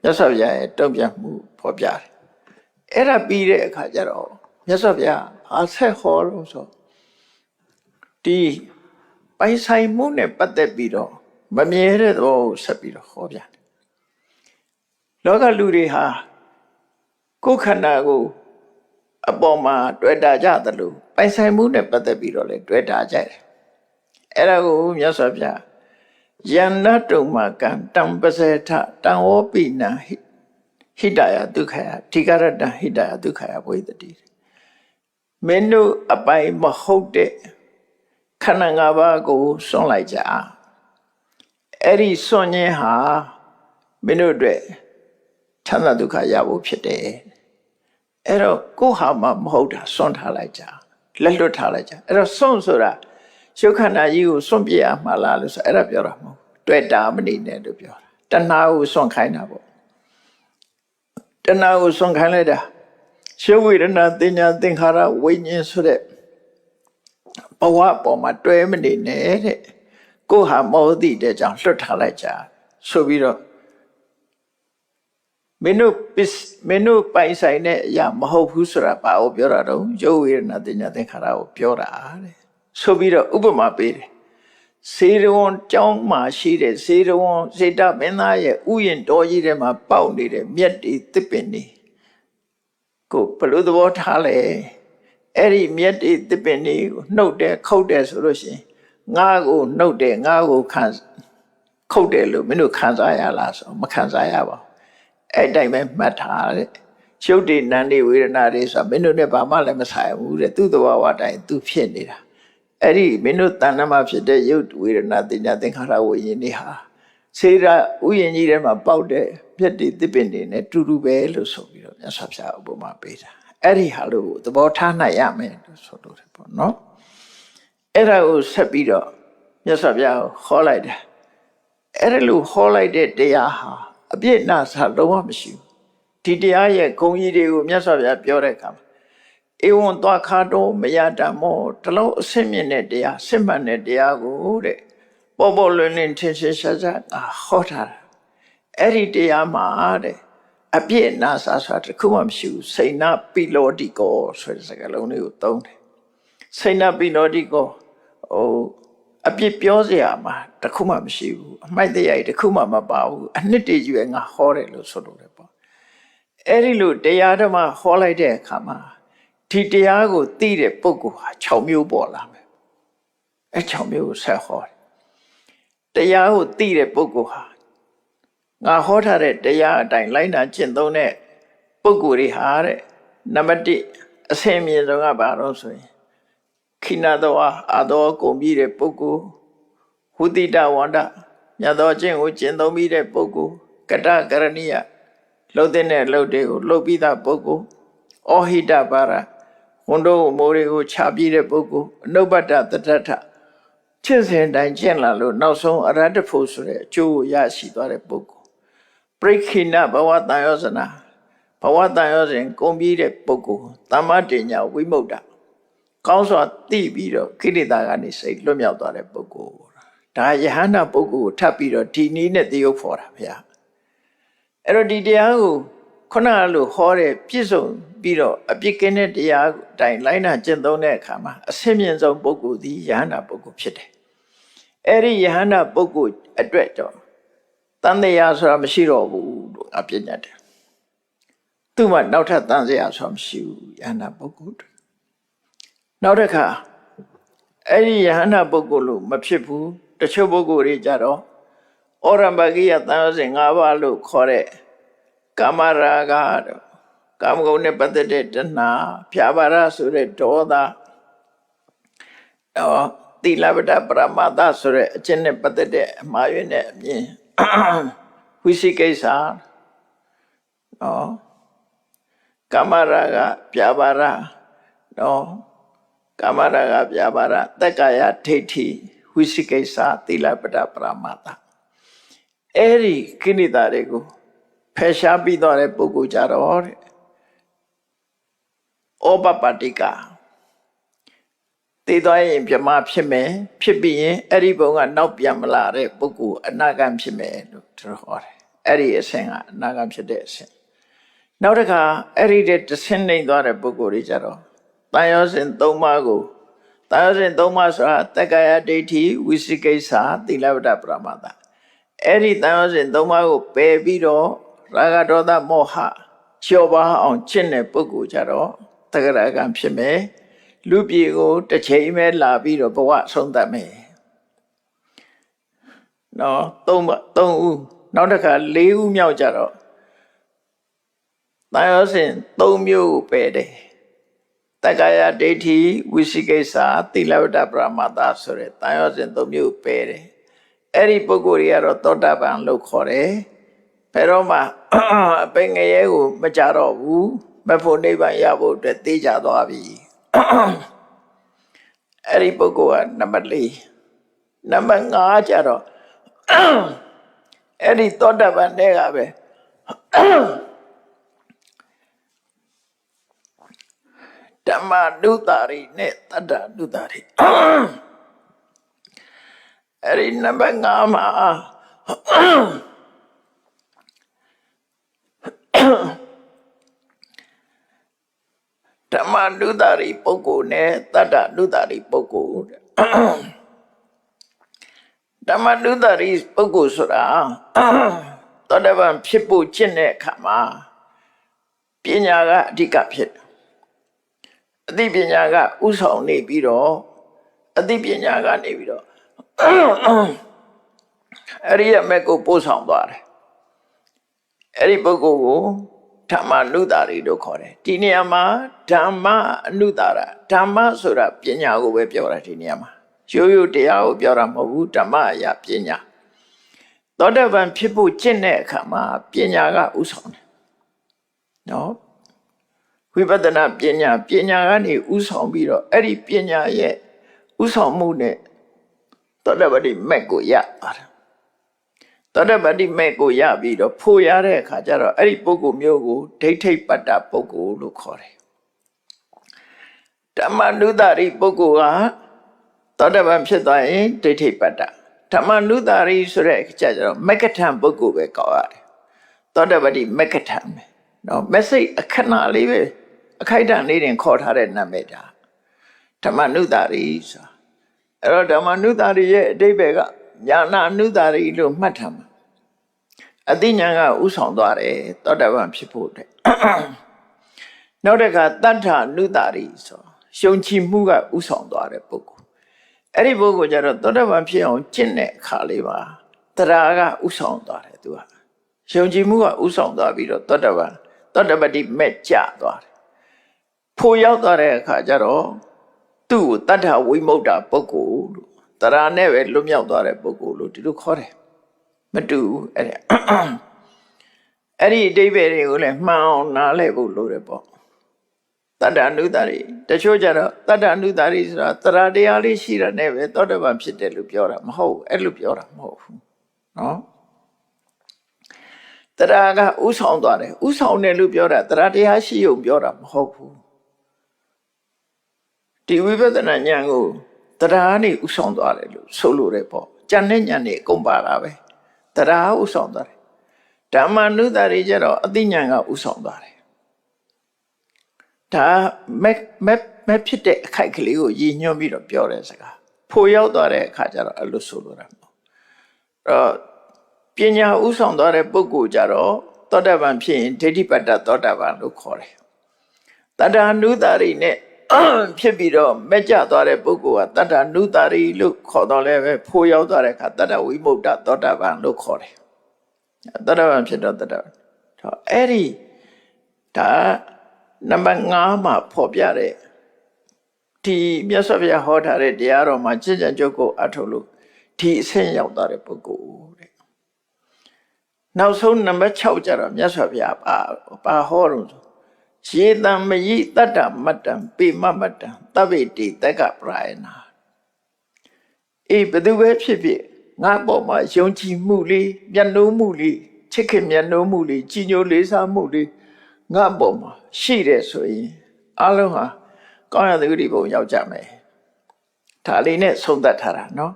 မြတ်စွာဘုရားရဲ့တုံ့ပြန်မှုဖော်ပြတယ်အဲ့ဒါပြီးတဲ့အခါကျတော့မြတ်စွာဘုရားဘာဆက်ဟောလို့ဆိုဒီပိုင်ဆိုင်မှုနဲ့ပတ်သက်ပြီးတော့မမြဲတဲ့သဘောကိုဆက်ပြီးတော့ဟောပြတယ်လောကလူတွေဟာကိုယ်ခန္ဓာကိုအပေါ်မှာတွေ့တာကြသလိုပိုင်ဆိုင်မှုနဲ့ပတ်သက်ပြီးတော့လည်းတွေ့တာကြတယ်အဲ့ဒါကိုမြတ်စွာဘုရားယန္နတုံမကံတံပစေထတံဝောပိနံဟိတယဒုက္ခယဓိကရတံဟိတယဒုက္ခယဝိသတိမင်းတို့အပိုင်မဟုတ်တဲ့ခန္ဓာ၅ပါးကိုစွန့်လိုက်ကြအဲ့ဒီစွန့်ခြင်းဟာမင်းတို့အတွက်ချမ်းသာဒုက္ခရဖို့ဖြစ်တယ်အဲ့တော့ကိုယ်ဟာမှမဟုတ်တာစွန့်ထားလိုက်ကြလက်လွတ်ထားလိုက်ကြအဲ့တော့စွန့်ဆိုတာရုပ်ခန္ဓာကြီးကိုစွန့်ပြရမှာလားလို့ဆိုအဲ့ဒါပြောတာမဟုတ်တွေ့တာမနေနဲ့လို့ပြောတာတဏှာကိုစွန့်ခိုင်းတာပေါ့တဏှာကိုစွန့်ခိုင်းလိုက်တာရှုပ်ဝေဒနာသင်ညာသင်္ခါရဝိညာဉ်ဆိုတဲ့ဘဝပေါ်မှာတွဲမနေနဲ့တဲ့ကိုယ်ဟာမောသိတဲ့ကြောင့်လွတ်ထားလိုက်ကြဆိုပြီးတော့မင်းတို့ပိုင်ဆိုင်တဲ့အရာမဟုတ်ဘူးဆိုတာဘာကိုပြောတာတော့ရုပ်ဝေဒနာသင်ညာသင်္ခါရကိုပြောတာတဲ့ဆိုပြီးတော့ဥပမာပေးတယ်စေတဝန်ကျောင်းမှာရှိတဲ့စေတဝန်စေတမင်းသားရဲ့ဥယျာဉ်တော်ကြီးထဲမှာပေါက်နေတဲ့မြက်တွေသစ်ပင်တွေကိုဘယ်လိုသဘောထားလဲအဲ့ဒီမြက်တွေသစ်ပင်တွေကိုနှုတ်တယ်ခုတ်တယ်ဆိုလို့ရှိရင်ငါ့ကိုနှုတ်တယ်ငါ့ကိုခုတ်တယ်လို့မင်းတို့ခံစားရလားဆိုမခံစားရပါဘူးအဲ့တိုင်းပဲမှတ်ထားတဲ့ရုပ်တွေနာမ်တွေဝေဒနာတွေဆိုမင်းတို့နဲ့ဘာမှလည်းမဆိုင်ဘူးတဲ့သူ့သဘောဝတိုင်းသူဖြစ်နေတာအဲ့ဒီမင်းတို့တဏ္ဍမှာဖြစ်တဲ့ရုပ်ဝေဒနာသင်ညာသင်္ခါရဝိညာဉ်တွေဟာစေတဥယျာဉ်ကြီးထဲမှာပေါက်တဲ့မြက်တွေသစ်ပင်တွေနဲ့တူတူပဲလို့ဆိုပြီးတော့မြတ်စွာဘုရားဥပမာပေးတာအဲ့ဒီဟာလို့သဘောထားနိုင်ရမယ်လို့ဆိုလို့တယ်ပေါ့နော်အဲ့ဒါကိုဆက်ပြီးတော့မြတ်စွာဘုရားဟောလိုက်တယ်အဲ့ဒါလို့ဟောလိုက်တဲ့တရားဟာအပြည့်အစုံလုံးဝမရှိဘူးဒီတရားရဲ့ဂုဏ်ကြီးတွေကိုမြတ်စွာဘုရားပြောတဲ့အခါမှာဧဝံသွားခါတော့မယတမောတလုံးအစစ်မြင့်တဲ့တရားစစ်မှန်တဲ့တရားကိုတဲ့ပေါ်ပေါ်လွင်လွင်ထင်ရှားရှားဟောထားတာအဲ့ဒီတရားမှာတဲ့အပြည့်အစုံဆိုတာတခုမှမရှိဘူးစိဏပိလောတိကောဆိုတဲ့စကားလုံးလေးကိုသုံးတယ်စိဏပိလောတိကောအပြစ်ပြောစရာမှာတခုမှမရှိဘူးအမိုက်တရားတခုမှမပါဘူးအနှစ်တည်းကြီးပဲငါဟောတယ်လို့ဆိုလို့တယ်ပေါ့ အဲ့ဒီလိုတရားဓမ္မဟောလိုက်တဲ့အခါမှာဒီတရားကိုသိတဲ့ပုဂ္ဂိုလ်ဟာ6မျိုးပေါ်လာမယ်အဲ့6မျိုးကိုဆက်ဟောတယ်တရားကိုသိတဲ့ပုဂ္ဂိုလ်ဟာငါဟောထားတဲ့တရားအတိုင်းလိုက်နာကျင့်သုံးတဲ့ပုဂ္ဂိုလ်တွေဟာတဲ့နံပါတ်1အဆင့်မြင့်ဆုံးကဘာလို့ဆိုရင်ခိနသောအာသောကုန်ပြီးတဲ့ပုဂ္ဂိုလ်ဝုတိတဝန္တမြတ်သောကျင့်ကိုကျင့်သုံးပြီးတဲ့ပုဂ္ဂိုလ်ကတကရဏိယလှုပ်တဲ့လှုပ်တွေကိုလှုပ်ပြီးသားပုဂ္ဂိုလ်ဩဟိတပါရဝန်တို့မိုးတွေကိုခြားပြီးတဲ့ပုဂ္ဂိုလ်အနုပ္ပတ္တတတ္ထချစ်စဉ်တိုင်းကျင့်လာလို့နောက်ဆုံးအရဟတဖို့ဆိုတဲ့အကျိုးကိုရရှိသွားတဲ့ပုဂ္ဂိုလ်ပရိခိဏဘဝတန်ရောစနာဘဝတန်ရောစဉ်ကုန်ပြီးတဲ့ပုဂ္ဂိုလ်သမ္မာတညာဝိမု ക്ത ကောင်းစွာသိပြီးတော့ခိရိတာကနေစိတ်လွတ်မြောက်သွားတဲ့ပုဂ္ဂိုလ်ဒါယဟန္တာပုဂ္ဂိုလ်ကိုထပ်ပြီးတော့ဒီနည်းနဲ့တရုပ်ဖော်တာဗျာအဲ့တော့ဒီတရားကိုခုနကလိုဟောတဲ့ပြည့်စုံပြီးတော့အပြစ်ကင်းတဲ့တရားတိုင်လိုက်နာကျင့်သုံးတဲ့အခါမှာအဆင့်မြင့်ဆုံးပုဂ္ဂိုလ်သည်ယဟန္တာပုဂ္ဂိုလ်ဖြစ်တယ်အဲ့ဒီယဟန္တာပုဂ္ဂိုလ်အတွက်တော့တန်တရားဆိုတာမရှိတော့ဘူးလို့အပြည့်ညတ်တယ်သူ့မှာနောက်ထပ်တန်တရားဆိုတာမရှိဘူးယဟန္တာပုဂ္ဂိုလ်နောက်တစ်ခါအဲ့ဒီယဟန္တာပုဂ္ဂိုလ်လို့မဖြစ်ဘူးတချို့ပုဂ္ဂိုလ်တွေကြတော့ဩရမဂိယတန်ရောစဉ်၅ပါးလို့ခေါ်တဲ့ကာမရာဂတို့ကာမဂုဏ်နဲ့ပတ်သက်တဲ့တဏှာဖြာပါရဆိုတဲ့ဒေါသသီလဗဒပရမတ္တဆိုတဲ့အကျင့်နဲ့ပတ်သက်တဲ့အမှားယွင်းတဲ့အမြင်ဝိသိကိစ္စကာမရာဂဖြာပါရကာမရာဂဖြာပါရတက္ကာယဒိဋ္ဌိဝိသိကိစ္စသီလဗဒပရမတ္တအဲ့ဒီကိလေသာတွေကိုဖယ်ရှားပြီးတော့တဲ့ပုဂ္ဂိုလ်ကြတော့တဲ့ဩပပတ္တိကတည်သွားရင်ပြမဖြစ်မယ်ဖြစ်ပြီးရင်အဲ့ဒီဘုံကနောက်ပြန်မလာတဲ့ပုဂ္ဂိုလ်အနာဂတ်ဖြစ်မယ်လို့သူဟောတယ်အဲ့ဒီအဆင့်ကအနာဂတ်ဖြစ်တဲ့အဆင့်နောက်တစ်ခါအဲ့ဒီတဲ့တဆင့်နေသွားတဲ့ပုဂ္ဂိုလ်တွေကြတော့တန်ရောစဉ်၃ပါးကိုတန်ရောစဉ်၃ပါးဆိုတာတက္ကာယဒိဋ္ဌိဝိသိကိစ္စသီလဗဒပရမတ္တအဲ့ဒီတန်ရောစဉ်၃ပါးကိုပယ်ပြီးတော့ရာဂဒေါသမောဟလျှော့ပါအောင်ကျင့်တဲ့ပုဂ္ဂိုလ်ကြတော့တဂရကံဖြစ်မယ်လူပြည်ကိုတစ်ချိန်ပဲလာပြီးတော့ဘဝဆုံးသတ်မယ်နော်၃ဦးနောက်တစ်ခါ၄ဦးမြောက်ကြတော့တန်ရောစဉ်၃မျိုးကိုပယ်တယ်တက္ကာယဒိဋ္ဌိဝိသိကိစ္စသီလဝတ္တပရမတ္တဆိုတဲ့တန်ရောစဉ်၃မျိုးကိုပယ်တယ်အဲ့ဒီပုဂ္ဂိုလ်တွေကတော့သောတာပန်လို့ခေါ်တယ်ဘယ်တော့မှအပင်ငရဲကိုမကြတော့ဘူးမဖို့နိဗ္ဗာန်ရဖို့အတွက်သိကြသွားပြီအဲ့ဒီပုဂ္ဂိုလ်ကနံပါတ်4နံပါတ်5ကျတော့အဲ့ဒီသောတာပန်တဲ့ကပဲဓမ္မနုတာရိနဲ့တတ္တနုတာရိအဲ့ဒီနံပါတ်5မှာဓမ္မနုတာရိပုဂ္ဂိုလ်နဲ့တတ္တနုတာရိပုဂ္ဂိုလ်ဓမ္မနုတာရိပုဂ္ဂိုလ်ဆိုတာသောတာပန်ဖြစ်ဖို့ကျင့်တဲ့အခါမှာပညာကအဓိကဖြစ်အသိပညာကဥဆောင်နေပြီးတော့အသိပညာကနေပြီးတော့အရိယမေကိုပို့ဆောင်သွားတယ်အဲ့ဒီပုဂ္ဂိုလ်ကိုဓမ္မနုတာရိလို့ခေါ်တယ်ဒီနေရာမှာဓမ္မအနုတာရဓမ္မဆိုတာပညာကိုပဲပြောတာဒီနေရာမှာရိုးရိုးတရားကိုပြောတာမဟုတ်ဘူးဓမ္မအရာပညာသောတာပန်ဖြစ်ဖို့ကျင့်တဲ့အခါမှာပညာကဥဆောင်တယ်နော်ဝိပဿနာပညာကနေဥဆောင်ပြီးတော့အဲ့ဒီပညာရဲ့ဥဆောင်မှုနဲ့သောတာပတိမက်ကိုရပါတယ်သောတာပတိမက်ကိုရပြီးတော့ဖို့ရတဲ့အခါကျတော့အဲ့ဒီပုဂ္ဂိုလ်မျိုးကိုဒိဋ္ဌိပတ္တပုဂ္ဂိုလ်လို့ခေါ်တယ်ဓမ္မနုတာရိပုဂ္ဂိုလ်ကသောတာပန်ဖြစ်သွားရင်ဒိဋ္ဌိပတ္တဓမ္မနုတာရိဆိုတဲ့အခါကျတော့မက္ကထံပုဂ္ဂိုလ်ပဲကောက်ရတယ်သောတာပတိမက္ကထံပဲနော်မစိတ်အခဏလေးပဲအခိုက်အတန့်လေးတင်ခေါ်ထားတဲ့နာမည်ဒါဓမ္မနုတာရိဆိုအဲ့တော့ဓမ္မနုတာရိရဲ့အဓိပ္ပာယ်ကညာနာနုတာရိလို့မှတ်ထားမှာ အသိဉာဏ်ကဥဆောင်သွားတယ်သောတာပန်ဖြစ်ဖို့တဲ့နောက်တစ်ခါတတ္ထနုတာရီဆိုရှုံချမှုကဥဆောင်သွားတဲ့ပုဂ္ဂိုလ်အဲ့ဒီပုဂ္ဂိုလ်ကျတော့သောတာပန်ဖြစ်အောင်ကျင့်တဲ့အခါလေးပါတရားကဥဆောင်သွားတယ်သူကရှုံချမှုကဥဆောင်သွားပြီးတော့သောတာပတ္တိမဲ့ကြသွားတယ်ဖို့ရောက်သွားတဲ့အခါကျတော့သူ့ကိုတတ္ထဝိမု ക്ത ပုဂ္ဂိုလ်လို့တရားနဲ့ပဲလွတ်မြောက်သွားတဲ့ပုဂ္ဂိုလ်လို့ဒီလိုခေါ်တယ်မတူအဲ့ဒီအဓိပ္ပာယ်တွေကိုလည်းမှန်အောင်နားလည်ဖို့လိုတယ်ပေါ့တတ္တအနုတ္တရိတချို့ကြတော့တတ္တအနုတ္တရိဆိုတာတရားတရားလေးရှိတာနဲ့ပဲသောတာပန်ဖြစ်တယ်လို့ပြောတာမဟုတ်အဲ့လိုပြောတာမဟုတ်ဘူးနော်တရားကဥဆောင်သွားတယ်ဥဆောင်တယ်လို့ပြောတာတရားတရားရှိုံပြောတာမဟုတ်ဘူးဒီဝိပဿနာဉာဏ်ကိုတရားနဲ့ဥဆောင်သွားတယ်လို့ဆိုလိုတယ်ပေါ့ဉာဏ်နဲ့ဉာဏ်နဲ့အကုန်ပါတာပဲတရားဥဆောင်သွားတယ်ဓမ္မနုတ္တရိကျတော့အသိဉာဏ်ကဥဆောင်သွားတယ်ဒါမဖြစ်တဲ့အခိုက်ကလေးကိုရည်ညွှန်းပြီးတော့ပြောတဲ့စကားဖို့ရောက်သွားတဲ့အခါကျတော့အဲ့လိုဆိုလိုတာပေါ့ပညာဥဆောင်သွားတဲ့ပုဂ္ဂိုလ်ကြတော့သောတာပန်ဖြစ်ရင်ဒိဋ္ဌိပတ္တသောတာပန်လို့ခေါ်တယ်တတ္တနုတ္တရိနဲ့ဖြစ်ပြီးတော့မဲ့ကျသွားတဲ့ပုဂ္ဂိုလ်ကတတ္တနုတ္တရိလို့ခေါ်တော့လည်းပဲဖို့ရောက်သွားတဲ့အခါတတ္တဝိမု ക്ത သောတာပန်လို့ခေါ်တယ်သောတာပန်ဖြစ်တော့သောတာပန်အဲ့ဒီဒါနံပါတ်5မှာဖော်ပြတဲ့ဒီမြတ်စွာဘုရားဟောထားတဲ့တရားတော်မှာကျင့်ကြံကြုတ်ကိုအထုတ်လို့ဒီအဆင့်ရောက်သွားတဲ့ပုဂ္ဂိုလ်တဲ့နောက်ဆုံးနံပါတ်6ကျတော့မြတ်စွာဘုရားပါဟောတော့ရေတံမယိတတ္တမတ္တံပေမမတ္တံသဗ္ဗေတိတက္ကပရာယနာအေးဘယ်သူပဲဖြစ်ဖြစ်ငါပေါ်မှာယုံကြည်မှုလေးမျက်နှိုးမှုလေးချစ်ခင်မျက်နှိုးမှုလေးကြည်ညိုလေးစားမှုလေးငါပေါ်မှာရှိတယ်ဆိုရင်အလုံးဟာကောင်းရတဲ့ဂတိဘုံရောက်ကြမယ်ဒါလေးနဲ့ဆုံးသက်ထားတာနော်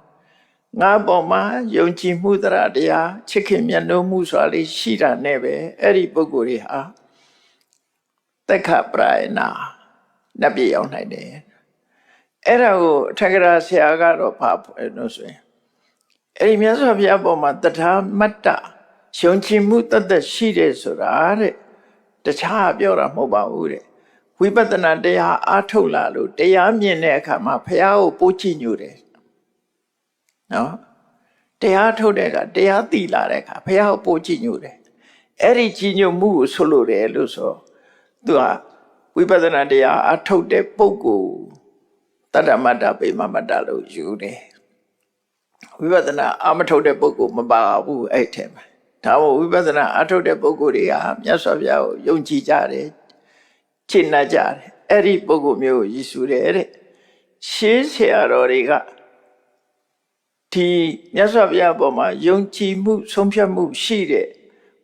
ငါပေါ်မှာယုံကြည်မှုတရားချစ်ခင်မျက်နှိုးမှုဆိုတာလေးရှိတာနဲ့ပဲအဲ့ဒီပုဂ္ဂိုလ်တွေဟာတက္ခပရာယနာနတ်ပြည်ရောက်နိုင်တယ်အဲ့ဒါကိုအထက်ကရာဆရာကတော့ဘာလို့ဆိုရင်အဲ့ဒီမြတ်စွာဘုရားပေါ်မှာတထာမတ္တယုံကြည်မှုတသက်ရှိတယ်ဆိုတာတဲ့တခြားပြောတာမဟုတ်ပါဘူးတဲ့ဝိပဿနာတရားအားထုတ်လာလို့တရားမြင်တဲ့အခါမှာဘုရားကိုပို့ကြည့်ညိုတယ်နော်တရားထုတ်တဲ့အခါတရားသိလာတဲ့အခါဘုရားကိုပို့ကြည့်ညိုတယ်အဲ့ဒီကြည်ညိုမှုကိုဆိုလိုတယ်လို့ဆိုသူကဝိပဿနာတရားအားထုတ်တဲ့ပုဂ္ဂိုလ်တတ္တမတ္တပေမမတ္တလို့ယူတယ်ဝိပဿနာအာမထုတ်တဲ့ပုဂ္ဂိုလ်မပါဘူးအဲ့ထဲမှာဒါမို့ဝိပဿနာအထုတ်တဲ့ပုဂ္ဂိုလ်တွေကမြတ်စွာဘုရားကိုယုံကြည်ကြတယ်ချစ်နှပ်ကြတယ်အဲ့ဒီပုဂ္ဂိုလ်မျိုးကိုရည်စူးတယ်တဲ့ရှေးဆရာတော်တွေကဒီမြတ်စွာဘုရားပေါ်မှာယုံကြည်မှုဆုံးဖြတ်မှုရှိတဲ့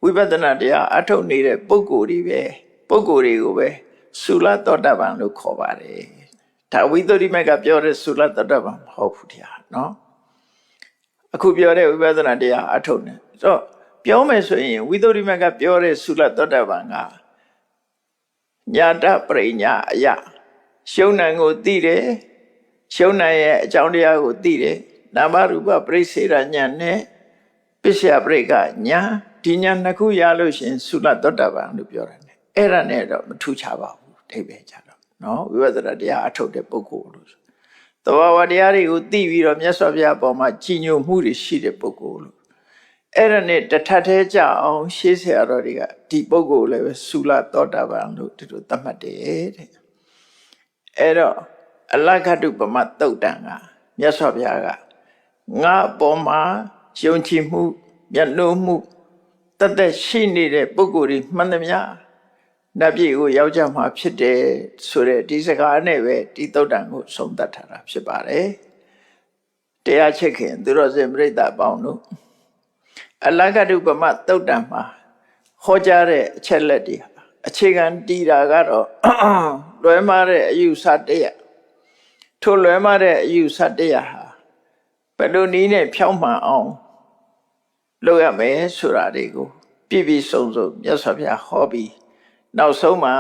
ဝိပဿနာတရားအထုတ်နေတဲ့ပုဂ္ဂိုလ်တွေကိုပဲသုလသောတာပန်လို့ခေါ်ပါတယ်ဒါဝိသုဒ္ဓိမကပြောတဲ့သုလသောတာပန်မဟုတ်ဘူးတရားနော်အခုပြောတဲ့ဝိပဿနာတရားအထုတ်နေဆိုတော့ပြောမယ်ဆိုရင်ဝိသုဒ္ဓိမကပြောတဲ့သုလသောတာပန်ကညာတပရိညာအယရှုံဏကိုသိတယ်ရှုံဏရဲ့အကြောင်းတရားကိုသိတယ်နာမရူပပရိစ္ဆေရညာနဲ့ပစ္စယပရိကညာဒီညာနှစ်ခုရလို့ရှင်သုလသောတာပန်လို့ပြောတယ်အဲ့ဒါနဲ့တော့မထူးခြားပါဘူးအဓိပ္ပာယ်ကြတော့နော်ဝိပဿနာတရားအထုတ်တဲ့ပုဂ္ဂိုလ်လို့သဘာဝတရားတွေကိုသိပြီးတော့မြတ်စွာဘုရားပေါ်မှာကြည်ညိုမှုတွေရှိတဲ့ပုဂ္ဂိုလ်လို့အဲ့ဒါနဲ့တထပ်သေးကြအောင်ရှေးဆရာတော်တွေကဒီပုဂ္ဂိုလ်လည်းပဲသုလသောတာပန်လို့ဒီလိုသတ်မှတ်တယ်တဲ့အဲ့တော့အလက္ခတုပမသုတ်တံကမြတ်စွာဘုရားကငါပေါ်မှာယုံကြည်မှုမျက်နှိုးမှုတသက်ရှိနေတဲ့ပုဂ္ဂိုလ်တွေမှန်သမျှနတ်ပြည်ကိုရောက်ကြမှာဖြစ်တယ်ဆိုတဲ့ဒီစကားနဲ့ပဲဒီသုတ်တံကိုဆုံးသတ်ထားတာဖြစ်ပါတယ်တရားချစ်ခင်သူတော်စင်ပြိဿပေါင်းတို့အလက္ခတုပမသုတ်တံမှာဟောကြားတဲ့အချက်လက်တွေအခြေခံတည်တာကတော့လွဲမှားတဲ့အယူဆတရားထိုလွဲမှားတဲ့အယူဆတရားဟာဘယ်လိုနည်းနဲ့ဖြောင်းမှန်အောင်လုပ်ရမယ်ဆိုတာတွေကိုပြည့်ပြည့်စုံစုံမြတ်စွာဘုရားဟောပြီးနောက်ဆုံးမှာ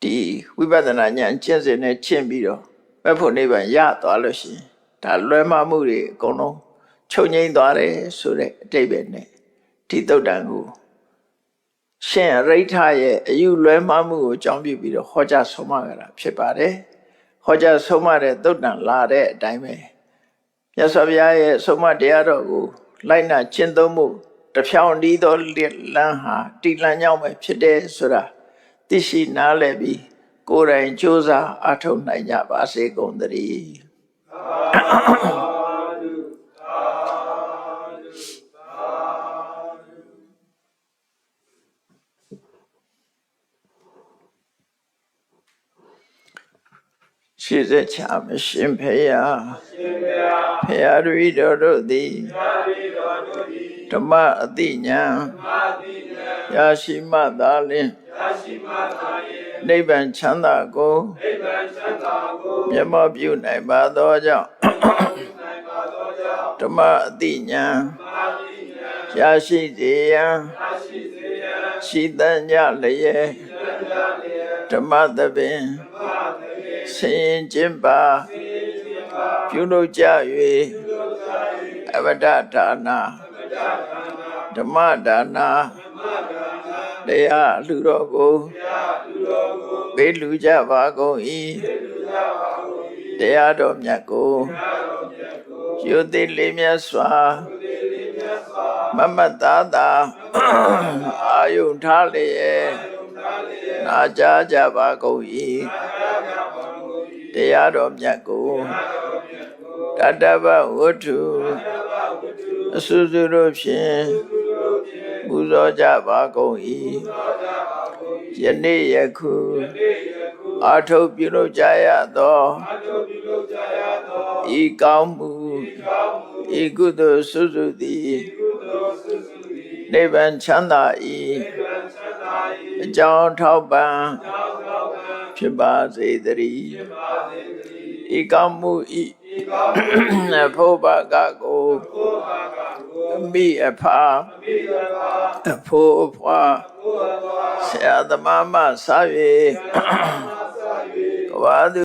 ဒီဝိပဿနာဉာဏ်ကျင့်စဉ်နဲ့ကျင့်ပြီးတော့ဘက်ဖို့နိဗ္ဗာန်ရသွားလို့ရှိရင်ဒါလွဲမှားမှုတွေအကုန်လုံးချုပ်ငြိမ်းသွားတယ်ဆိုတဲ့အတိတ်ပဲနဲ့ဒ ထိတုတ်တန်ကိုရှင်အရိဋ္ဌရဲ့အယူလွဲမှားမှုကိုအကြောင်းပြုပြီးတော့ဟောကြားဆုံးမကြတာဖြစ်ပါတယ်ဟောကြားဆုံးမတဲ့တုတ်တန်လာတဲ့အတိုင်းပဲမြတ်စွာဘုရားရဲ့ဆုံးမတရားတော်ကိုလိုက်နာကျင့်သုံးမှုတစ်ဖြောင်းဒီသောလမ်းဟာတိလန်းကြောင်းပဲဖြစ်တယ်ဆိုတာသိရှိနားလည်ပြီးကိုယ်တိုင်ကြိုးစားအားထုတ်နိုင်ကြပါစေကုန်သတည်းရှိစေချာမရှင်ဖေယဖေယရူတော်တို့သည်ဓမ္မအတိညာရရှိမှသာလျှင်နိဗ္ဗာန်ချမ်းသာကိုမျက်မှောက်ပြုနိုင်ပါသောကြောင့်ဓမ္မအတိညာရရှိစေရန်ရှိသဉ္ဇလျက်ဓမ္မသဘင်ဆင်ကျင့်ပါပြုလုပ်ကြ၍အဝတ္တဒါနာဓမ္မဒါနာတရားလူတော်ကိုပေးလူကြပါကုန်၏တရားတော်မြတ်ကိုယုတိလေးမြတ်စွာမမတ်သားသာအာယုထားလျက်နာကြားကြပါကုန်၏တရားတော်မြတ်ကိုတတ္တဗဝတ္ထုအစွတ်စွတ်တို့ဖြင့်ပူဇော်ကြပါကုန်၏ယနေ့ယခုအာထုပ်ပြုလုပ်ကြရသောဤကောင်းမှုဤကုသိုလ်စွတ်စွတ်သည်နိဗ္ဗာန်ချမ်းသာ၏အကြောင်းထောက်ပံ့ဖြစ်ပါစေတည်းဤကောင်းမှုဤဖို့ဘာကကိုမိအဖာအဖို့အဖွာဆရာသမားမဆာ၍ကဘာ